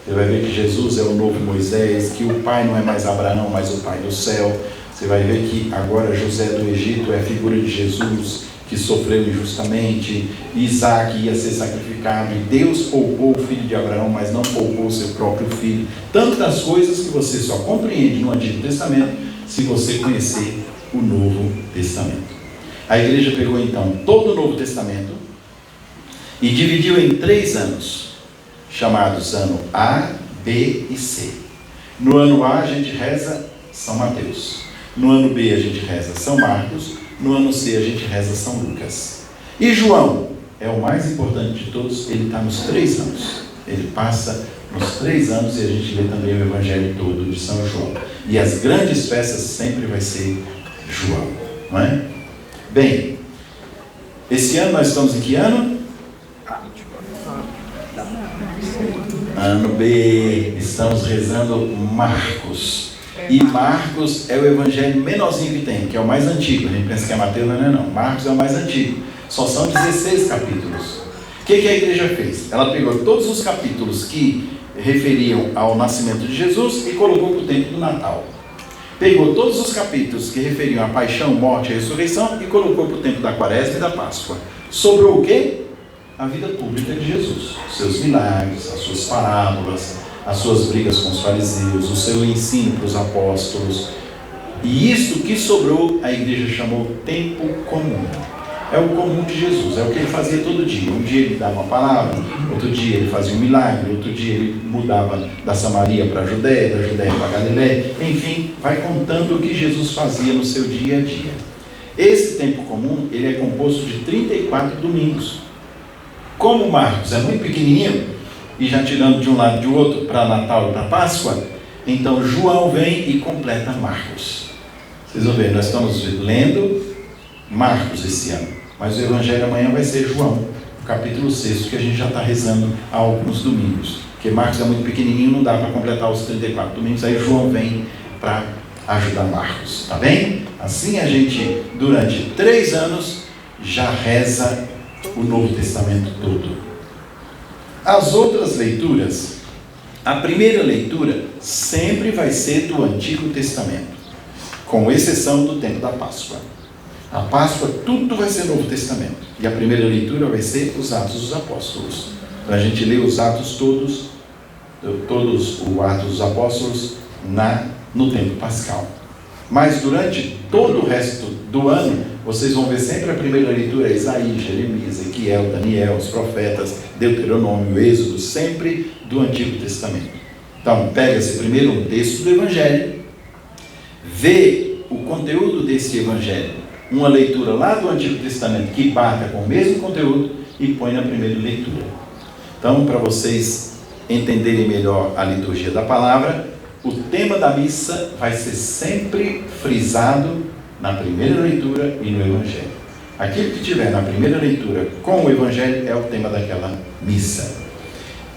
Você vai ver que Jesus é o novo Moisés, que o pai não é mais Abraão, mas o pai do céu. Você vai ver que agora José do Egito é a figura de Jesus, que sofreu injustamente. Isaac ia ser sacrificado, e Deus poupou o filho de Abraão, mas não poupou o seu próprio filho. Tantas coisas que você só compreende no Antigo Testamento, se você conhecer o Novo Testamento. A igreja pegou então todo o Novo Testamento e dividiu em 3 anos, chamados ano A, B e C. No ano A a gente reza São Mateus. No ano B a gente reza São Marcos. No ano C a gente reza São Lucas. E João é o mais importante de todos, ele está nos 3 anos. Ele passa nos 3 anos e a gente lê também o Evangelho todo de São João. E as grandes festas sempre vai ser João, não é? Bem, esse ano nós estamos em que ano? Ano B, estamos rezando Marcos. E Marcos é o evangelho menorzinho que tem, que é o mais antigo. A gente pensa que é Mateus, não é não. Marcos é o mais antigo. Só são 16 capítulos. O que a igreja fez? Ela pegou todos os capítulos que referiam ao nascimento de Jesus e colocou para o tempo do Natal. Pegou todos os capítulos que referiam à paixão, morte e ressurreição e colocou para o tempo da Quaresma e da Páscoa. Sobrou o quê? A vida pública de Jesus. Os seus milagres, as suas parábolas, as suas brigas com os fariseus, o seu ensino para os apóstolos. E isto que sobrou, a igreja chamou tempo comum. É o comum de Jesus, é o que ele fazia todo dia. Um dia ele dava uma palavra, outro dia ele fazia um milagre, outro dia ele mudava da Samaria para a Judéia, da Judéia para a Galiléia. Enfim, vai contando o que Jesus fazia no seu dia a dia. Esse tempo comum, ele é composto de 34 domingos. Como Marcos é muito pequenininho, e já tirando de um lado e de outro, para Natal e para Páscoa, então João vem e completa Marcos. Vocês vão ver, nós estamos lendo Marcos esse ano, mas o Evangelho amanhã vai ser João, o capítulo 6, que a gente já está rezando há alguns domingos, porque Marcos é muito pequenininho, não dá para completar os 34 domingos, aí João vem para ajudar Marcos, tá bem? Assim a gente, durante 3 anos, já reza o Novo Testamento todo. As outras leituras, a primeira leitura sempre vai ser do Antigo Testamento, com exceção do tempo da Páscoa. A Páscoa tudo vai ser Novo Testamento, e a primeira leitura vai ser os Atos dos Apóstolos. Então a gente lê os Atos todos os Atos dos Apóstolos no tempo pascal. Mas durante todo o resto do ano, vocês vão ver sempre a primeira leitura, Isaías, Jeremias, Ezequiel, Daniel, os profetas, Deuteronômio, Êxodo, sempre do Antigo Testamento. Então, pega-se primeiro um texto do Evangelho, vê o conteúdo desse Evangelho, uma leitura lá do Antigo Testamento que bata com o mesmo conteúdo e põe na primeira leitura. Então, para vocês entenderem melhor a liturgia da palavra, o tema da missa vai ser sempre frisado na primeira leitura e no Evangelho. Aquilo que tiver na primeira leitura com o Evangelho é o tema daquela missa.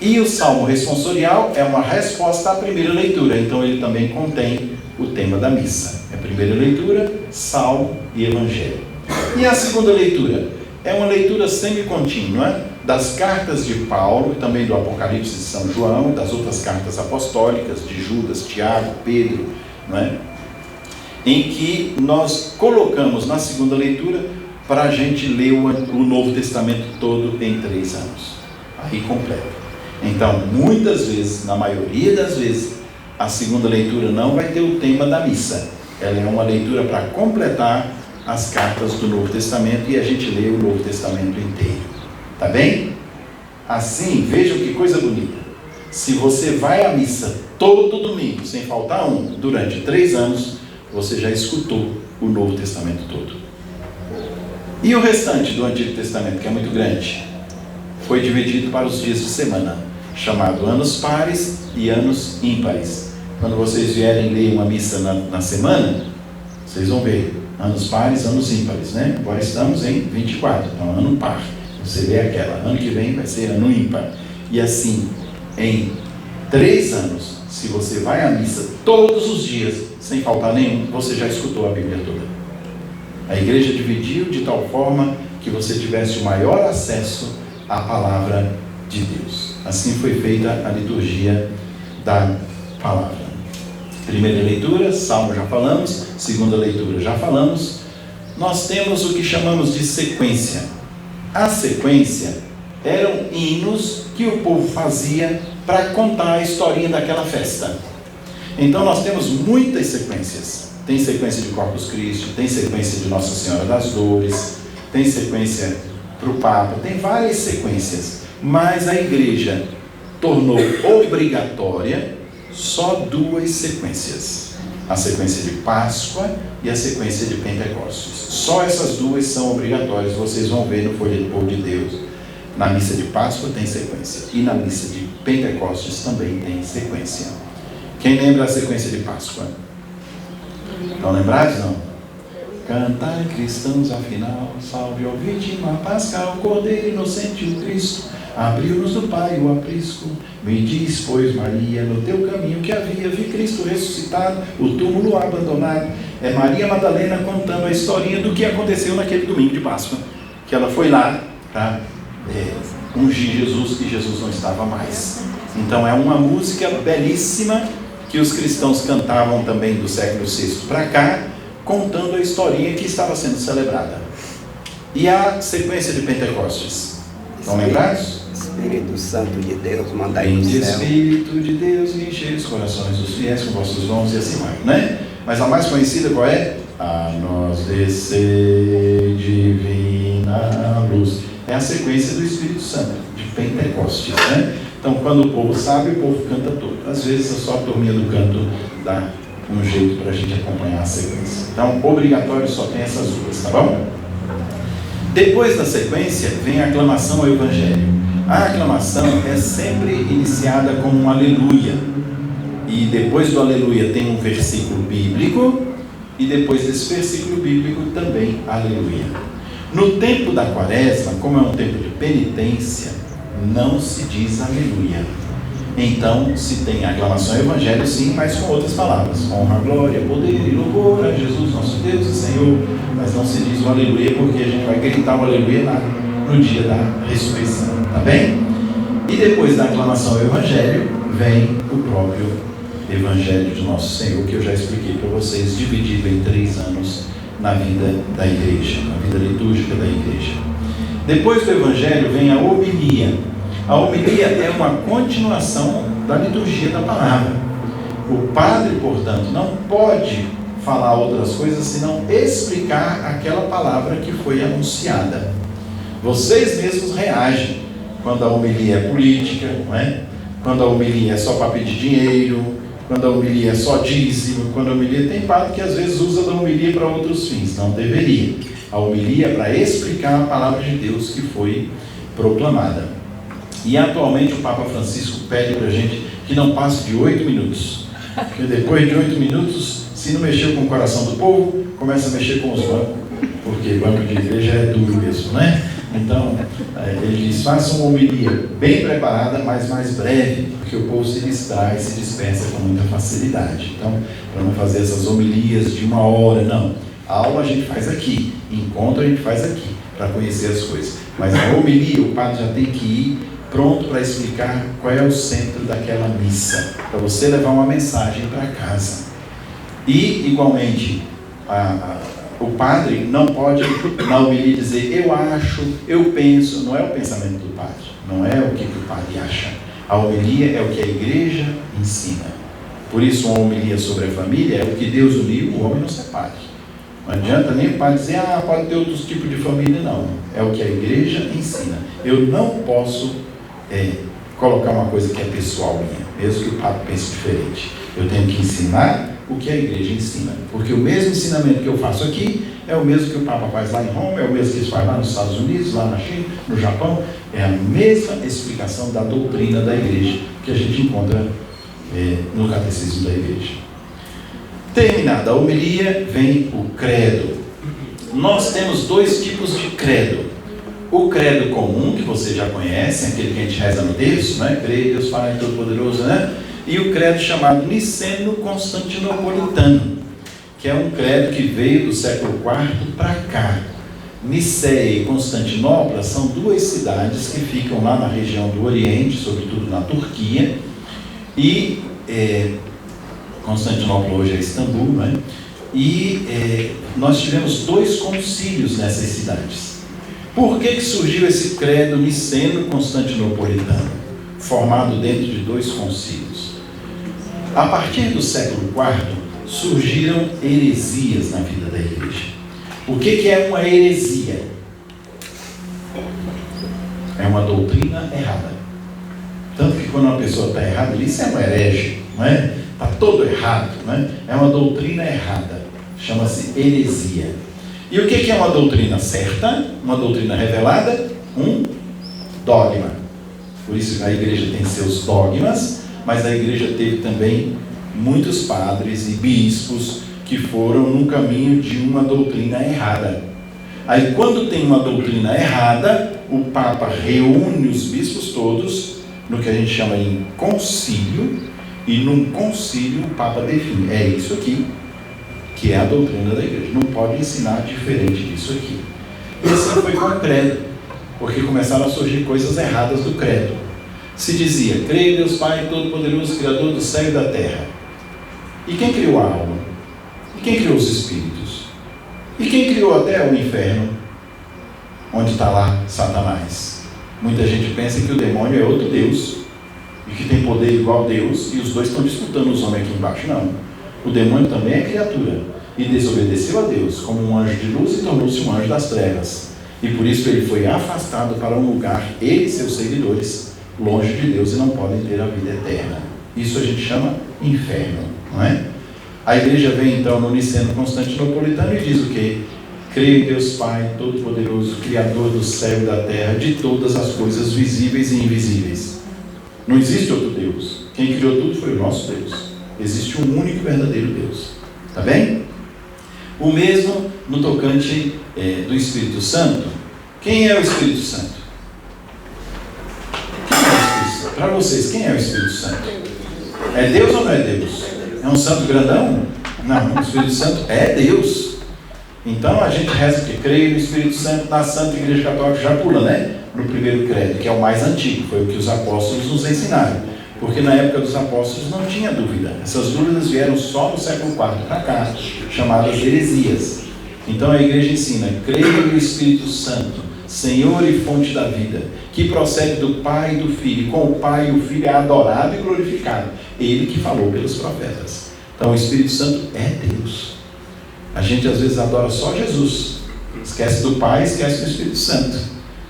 E o Salmo responsorial é uma resposta à primeira leitura, então ele também contém o tema da missa. É a primeira leitura, Salmo e Evangelho. E a segunda leitura? É uma leitura semi-contínua das cartas de Paulo, também do Apocalipse de São João, das outras cartas apostólicas, de Judas, Tiago, Pedro, não é? Em que nós colocamos na segunda leitura para a gente ler o Novo Testamento todo em 3 anos. Aí completa. Então, muitas vezes, na maioria das vezes, a segunda leitura não vai ter o tema da missa. Ela é uma leitura para completar as cartas do Novo Testamento e a gente lê o Novo Testamento inteiro. Tá bem? Assim, vejam que coisa bonita. Se você vai à missa todo domingo, sem faltar um, durante 3 anos, você já escutou o Novo Testamento todo. E o restante do Antigo Testamento, que é muito grande, foi dividido para os dias de semana, chamado anos pares e anos ímpares. Quando vocês vierem ler uma missa na semana, vocês vão ver anos pares, anos ímpares, né? Agora estamos em 24, então ano par. Você lê aquela, ano que vem vai ser ano ímpar. E assim, em 3 anos, se você vai à missa todos os dias, sem faltar nenhum, você já escutou a Bíblia toda. A igreja dividiu de tal forma que você tivesse o maior acesso à palavra de Deus. Assim foi feita a liturgia da palavra. Primeira leitura, Salmo já falamos. Segunda leitura já falamos. Nós temos o que chamamos de sequência. A sequência eram hinos que o povo fazia para contar a historinha daquela festa. Então nós temos muitas sequências. Tem sequência de Corpus Christi, tem sequência de Nossa Senhora das Dores, tem sequência para o Papa, tem várias sequências. Mas a igreja tornou obrigatória só 2 sequências. A sequência de Páscoa e a sequência de Pentecostes. Só essas 2 são obrigatórias. Vocês vão ver no Folha do Povo de Deus. Na missa de Páscoa tem sequência. E na missa de Pentecostes também tem sequência. Quem lembra a sequência de Páscoa? Estão lembrados? Não? Cantai, cristãos, afinal, salve ao vítima pascal, Cordeiro inocente, o Cristo, abriu-nos do Pai o aprisco. Me diz, pois, Maria, no teu caminho que havia, vi Cristo ressuscitado, o túmulo abandonado. É Maria Madalena contando a historinha do que aconteceu naquele domingo de Páscoa, que ela foi lá para ungir Jesus e Jesus não estava mais. Então é uma música belíssima que os cristãos cantavam também do século VI para cá, contando a historinha que estava sendo celebrada. E a sequência de Pentecostes. Estão lembrados? Espírito Santo de Deus, mandai do Vinde céu. Espírito de Deus, e enchei os corações dos fiéis com vossos dons, e assim vai, né? Mas a mais conhecida qual é? A nós descer divina luz. É a sequência do Espírito Santo, de Pentecostes, né? Então, quando o povo sabe, o povo canta todo. Às vezes, só a turminha do canto dá um jeito para a gente acompanhar a sequência. Então, obrigatório só tem essas 2, tá bom? Depois da sequência, vem a aclamação ao Evangelho. A aclamação é sempre iniciada com um aleluia. E depois do aleluia tem um versículo bíblico. E depois desse versículo bíblico também aleluia. No tempo da quaresma, como é um tempo de penitência, não se diz aleluia. Então se tem a aclamação ao Evangelho sim, mas com outras palavras. Honra, glória, poder e louvor a Jesus nosso Deus e Senhor. Mas não se diz o aleluia, porque a gente vai gritar o aleluia no dia da ressurreição. Tá bem? E depois da aclamação ao Evangelho, vem o próprio Evangelho de nosso Senhor, que eu já expliquei para vocês, dividido em 3 anos na vida da igreja, na vida litúrgica da igreja. Depois do Evangelho vem a homilia. A homilia é uma continuação da liturgia da palavra. O padre, portanto, não pode falar outras coisas senão explicar aquela palavra que foi anunciada. Vocês mesmos reagem quando a homilia é política, não é? quando a homilia é só para pedir dinheiro, quando a homilia é só dízimo, quando a homilia tem padre que às vezes usa da homilia para outros fins, não deveria. A homilia é para explicar a palavra de Deus que foi proclamada. E atualmente o Papa Francisco pede para a gente que não passe de 8 minutos, porque depois de 8 minutos, se não mexer com o coração do povo, começa a mexer com os bancos, porque banco de igreja é duro mesmo, né? Então, ele diz, faça uma homilia bem preparada, mas mais breve, porque o povo se distrai, se dispersa com muita facilidade. Então, para não fazer essas homilias de 1 hora, não. A aula a gente faz aqui, encontro a gente faz aqui, para conhecer as coisas. Mas a homilia, o padre já tem que ir pronto para explicar qual é o centro daquela missa, para você levar uma mensagem para casa. E, igualmente, o padre não pode, na homilia, dizer eu acho, eu penso. Não é o pensamento do padre, não é o que o padre acha. A homilia é o que a igreja ensina. Por isso, uma homilia sobre a família é o que Deus uniu, o homem não separe. Não adianta nem o padre dizer, pode ter outros tipos de família, não. É o que a igreja ensina. Eu não posso colocar uma coisa que é pessoal minha, mesmo que o padre pense diferente. Eu tenho que ensinar o que a igreja ensina, porque o mesmo ensinamento que eu faço aqui é o mesmo que o Papa faz lá em Roma, é o mesmo que ele faz lá nos Estados Unidos, lá na China, no Japão. É a mesma explicação da doutrina da igreja que a gente encontra no catecismo da igreja. Terminada a homilia, vem o credo. Nós temos 2 tipos de credo. O credo comum, que você já conhece, aquele que a gente reza no terço, né? Creio, Deus Pai Todo-Poderoso, né? E o credo chamado niceno-constantinopolitano, que é um credo que veio do século IV para cá. Niceia e Constantinopla são 2 cidades que ficam lá na região do Oriente, sobretudo na Turquia, e Constantinopla hoje é Istambul, né? E nós tivemos 2 concílios nessas cidades. Por que surgiu esse credo niceno-constantinopolitano, formado dentro de 2 concílios? A partir do século IV, surgiram heresias na vida da igreja. O que é uma heresia? É uma doutrina errada. Tanto que quando uma pessoa está errada, isso é um herege, não é? Está todo errado, não é? É uma doutrina errada. Chama-se heresia. E o que é uma doutrina certa? Uma doutrina revelada? Um dogma. Por isso a igreja tem seus dogmas, mas a igreja teve também muitos padres e bispos que foram num caminho de uma doutrina errada. Aí quando tem uma doutrina errada, o Papa reúne os bispos todos no que a gente chama de concílio, e num concílio o Papa define, é isso aqui que é a doutrina da igreja, não pode ensinar diferente disso aqui. E assim foi com o credo, porque começaram a surgir coisas erradas do credo. Se dizia, creio em Deus Pai Todo-Poderoso, Criador do céu e da terra. E quem criou a alma? E quem criou os espíritos? E quem criou até o inferno, onde está lá Satanás? Muita gente pensa que o demônio é outro Deus, e que tem poder igual a Deus, e os 2 estão disputando os homens aqui embaixo. Não. O demônio também é criatura, e desobedeceu a Deus como um anjo de luz e tornou-se um anjo das trevas. E por isso ele foi afastado para um lugar, ele e seus seguidores, longe de Deus, e não podem ter a vida eterna. Isso a gente chama inferno, não é? A igreja vem então no niceno constantinopolitano e diz o quê? Creio em Deus Pai Todo-Poderoso, Criador do céu e da terra, de todas as coisas visíveis e invisíveis. Não existe outro Deus. Quem criou tudo foi o nosso Deus. Existe um único e verdadeiro Deus. Está bem? O mesmo no tocante do Espírito Santo. Quem é o Espírito Santo? Quem é o Espírito Santo? Para vocês, quem é o Espírito Santo? É Deus ou não é Deus? É um santo grandão? Não, o Espírito Santo é Deus. Então a gente reza que creio no Espírito Santo na Santa Igreja Católica, já pula, né? No primeiro credo, que é o mais antigo, foi o que os apóstolos nos ensinaram. Porque na época dos apóstolos não tinha dúvida. Essas dúvidas vieram só no século IV para cá, chamadas heresias. Então a igreja ensina, creio no Espírito Santo, Senhor e fonte da vida, que procede do Pai e do Filho, e com o Pai e o Filho é adorado e glorificado. Ele que falou pelos profetas. Então o Espírito Santo é Deus. A gente às vezes adora só Jesus, esquece do Pai, esquece do Espírito Santo.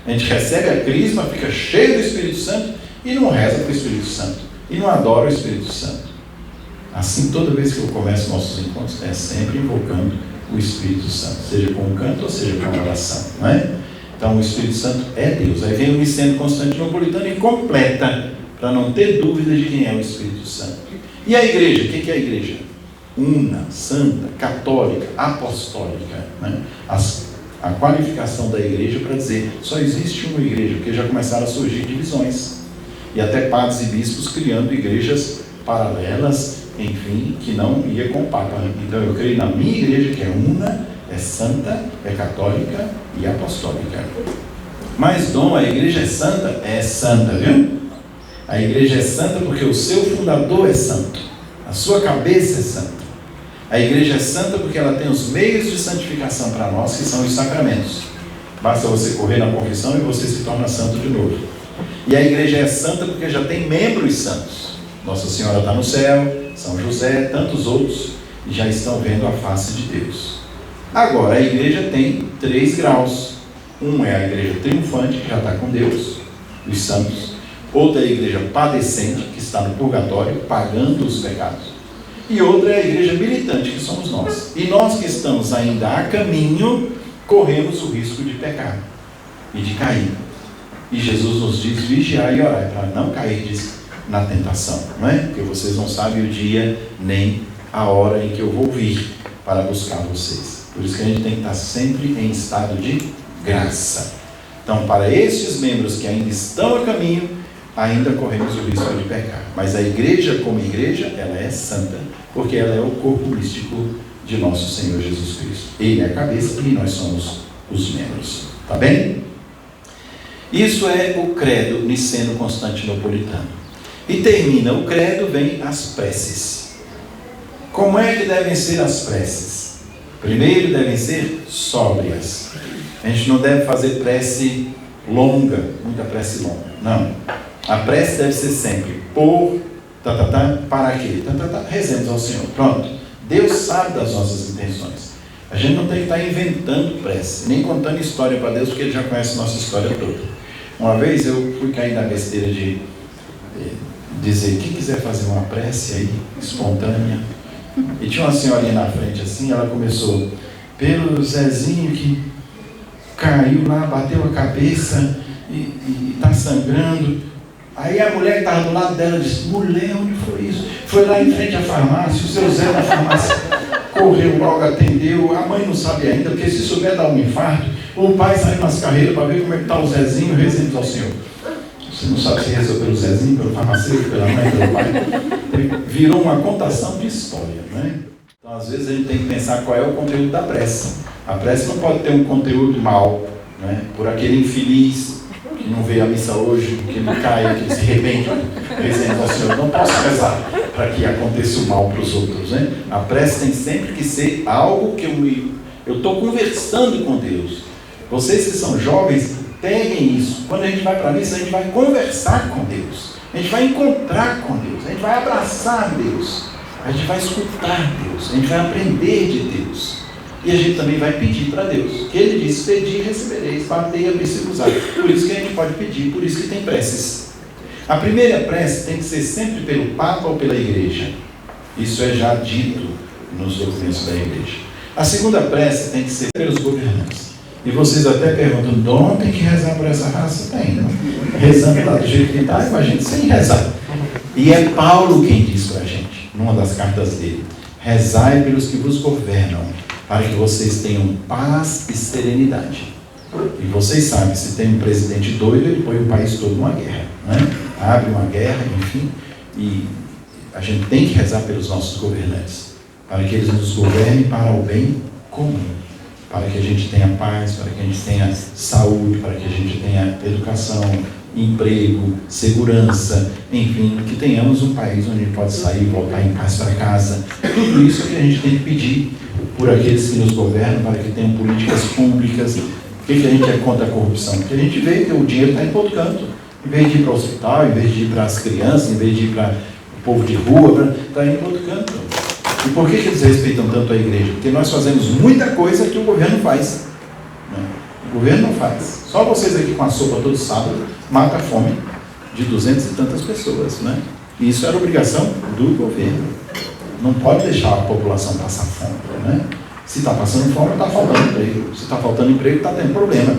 A gente recebe a crisma, fica cheio do Espírito Santo e não reza para o Espírito Santo, e não adora o Espírito Santo. Assim, toda vez que eu começo nossos encontros, é sempre invocando o Espírito Santo, seja com um canto ou seja com uma oração, não é? Então, o Espírito Santo é Deus. Aí vem o Niceno Constantinopolitano e completa, para não ter dúvida de quem é o Espírito Santo. E a igreja? O que é a igreja? Una, santa, católica, apostólica, né? A qualificação da igreja para dizer, só existe uma igreja, porque já começaram a surgir divisões, e até padres e bispos criando igrejas paralelas, enfim, que não ia com o Papa. Então eu creio na minha igreja, que é una, é santa, é católica e apostólica. Mas, Dom, a igreja é santa, viu? A igreja é santa porque o seu fundador é santo, a sua cabeça é santa. A igreja é santa porque ela tem os meios de santificação para nós, que são os sacramentos. Basta você correr na confissão e você se torna santo de novo. E a igreja é santa porque já tem membros santos. Nossa Senhora está no céu, São José, tantos outros, e já estão vendo a face de Deus. Agora, a igreja tem 3 graus. Um é a igreja triunfante, que já está com Deus, os santos. Outra é a igreja padecente, que está no purgatório, pagando os pecados. E outra é a igreja militante, que somos nós. E nós que estamos ainda a caminho, corremos o risco de pecar e de cair. E Jesus nos diz, vigiar e orar, para não cair na tentação, não é? Porque vocês não sabem o dia nem a hora em que eu vou vir para buscar vocês. Por isso que a gente tem que estar sempre em estado de graça. Então, para estes membros que ainda estão a caminho, ainda corremos o risco de pecar. Mas a igreja, como igreja, ela é santa, porque ela é o corpo místico de nosso Senhor Jesus Cristo. Ele é a cabeça e nós somos os membros. Tá bem? Isso é o credo niceno-constantinopolitano. E termina o credo, vem as preces. Como é que devem ser as preces? Primeiro, devem ser sóbrias. A gente não deve fazer prece longa, muita prece longa. Não. A prece deve ser sempre por, para quê? Rezemos ao Senhor. Pronto. Deus sabe das nossas intenções. A gente não tem que estar inventando prece, nem contando história para Deus, porque Ele já conhece a nossa história toda. Uma vez eu fui cair na besteira de dizer, quem quiser fazer uma prece aí, espontânea. E tinha uma senhorinha na frente assim, ela começou, pelo Zezinho que caiu lá, bateu a cabeça e está sangrando. Aí a mulher que estava do lado dela disse, mulher, onde foi isso? Foi lá em frente à farmácia, o seu Zé da farmácia correu logo, atendeu, a mãe não sabe ainda, porque se souber dar um infarto, o pai saiu nas carreiras para ver como é que está o Zezinho, rezemos ao Senhor. Você não sabe se rezou pelo Zezinho, pelo farmacêutico, pela mãe, pelo pai. Virou uma contação de história, né? Então, às vezes, a gente tem que pensar qual é o conteúdo da prece. A prece não pode ter um conteúdo mau, né? Por aquele infeliz que não veio à missa hoje, que não cai, que se arrepende, rezemos ao Senhor. Não posso rezar para que aconteça o mal para os outros, né? A prece tem sempre que ser algo que eu estou conversando com Deus. Vocês que são jovens, peguem isso. Quando a gente vai para a missa, a gente vai conversar com Deus. A gente vai encontrar com Deus. A gente vai abraçar Deus. A gente vai escutar Deus. A gente vai aprender de Deus. E a gente também vai pedir para Deus. Que Ele diz, pedi e recebereis, batei e abri-se vos. Por isso que a gente pode pedir, por isso que tem preces. A primeira prece tem que ser sempre pelo Papa ou pela Igreja. Isso é já dito nos documentos da Igreja. A segunda prece tem que ser pelos governantes. E vocês até perguntam, Dom, tem que rezar por essa raça? Tem, não? Rezando lá do jeito que está, imagina, sem rezar. E é Paulo quem diz para a gente, numa das cartas dele, rezai pelos que vos governam, para que vocês tenham paz e serenidade. E vocês sabem, se tem um presidente doido, ele põe o país todo numa guerra, né? Abre uma guerra, enfim, e a gente tem que rezar pelos nossos governantes, para que eles nos governem para o bem comum. Para que a gente tenha paz, para que a gente tenha saúde, para que a gente tenha educação, emprego, segurança, enfim, que tenhamos um país onde a gente pode sair e voltar em paz para casa. Tudo isso que a gente tem que pedir por aqueles que nos governam, para que tenham políticas públicas. Por que a gente é contra a corrupção? Porque a gente vê que o dinheiro está em todo canto. Em vez de ir para o hospital, em vez de ir para as crianças, em vez de ir para o povo de rua, está em todo canto. E por que eles respeitam tanto a igreja? Porque nós fazemos muita coisa que o governo faz. O governo não faz. Só vocês aqui com a sopa todo sábado, mata a fome. de 200 e tantas pessoas, né? E isso era obrigação do governo. Não pode deixar a população passar fome, né? Se está passando fome, está faltando emprego. Se está faltando emprego, está tendo problema.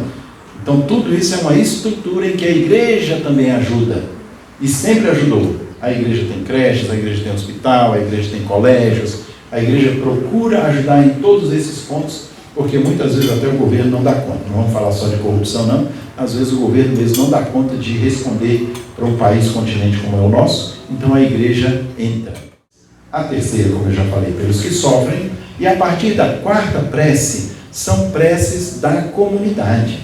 Então, tudo isso é uma estrutura em que a igreja também ajuda. E sempre ajudou. A igreja tem creches, a igreja tem hospital, a igreja tem colégios. A igreja procura ajudar em todos esses pontos, porque muitas vezes até o governo não dá conta. Não vamos falar só de corrupção, não. Às vezes o governo mesmo não dá conta de responder para um país, continente como é o nosso. Então, a igreja entra. A terceira, como eu já falei, pelos que sofrem. E a partir da quarta prece, são preces da comunidade.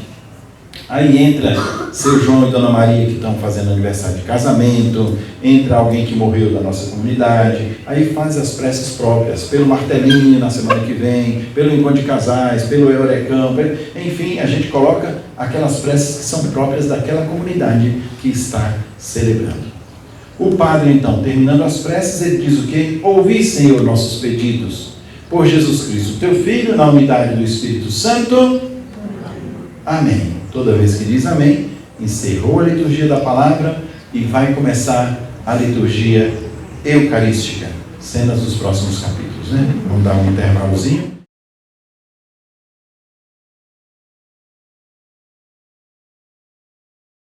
Aí entra seu João e Dona Maria que estão fazendo aniversário de casamento, entra alguém que morreu da nossa comunidade, aí faz as preces próprias, pelo martelinho na semana que vem, pelo encontro de casais, pelo Eurecão, enfim, a gente coloca aquelas preces que são próprias daquela comunidade que está celebrando. O padre, então, terminando as preces, ele diz o quê? Ouvi, Senhor, nossos pedidos. Por Jesus Cristo, teu Filho, na unidade do Espírito Santo. Amém. Toda vez que diz amém, encerrou a liturgia da palavra e vai começar a liturgia eucarística. Cenas dos próximos capítulos, né? Vamos dar um intervalozinho.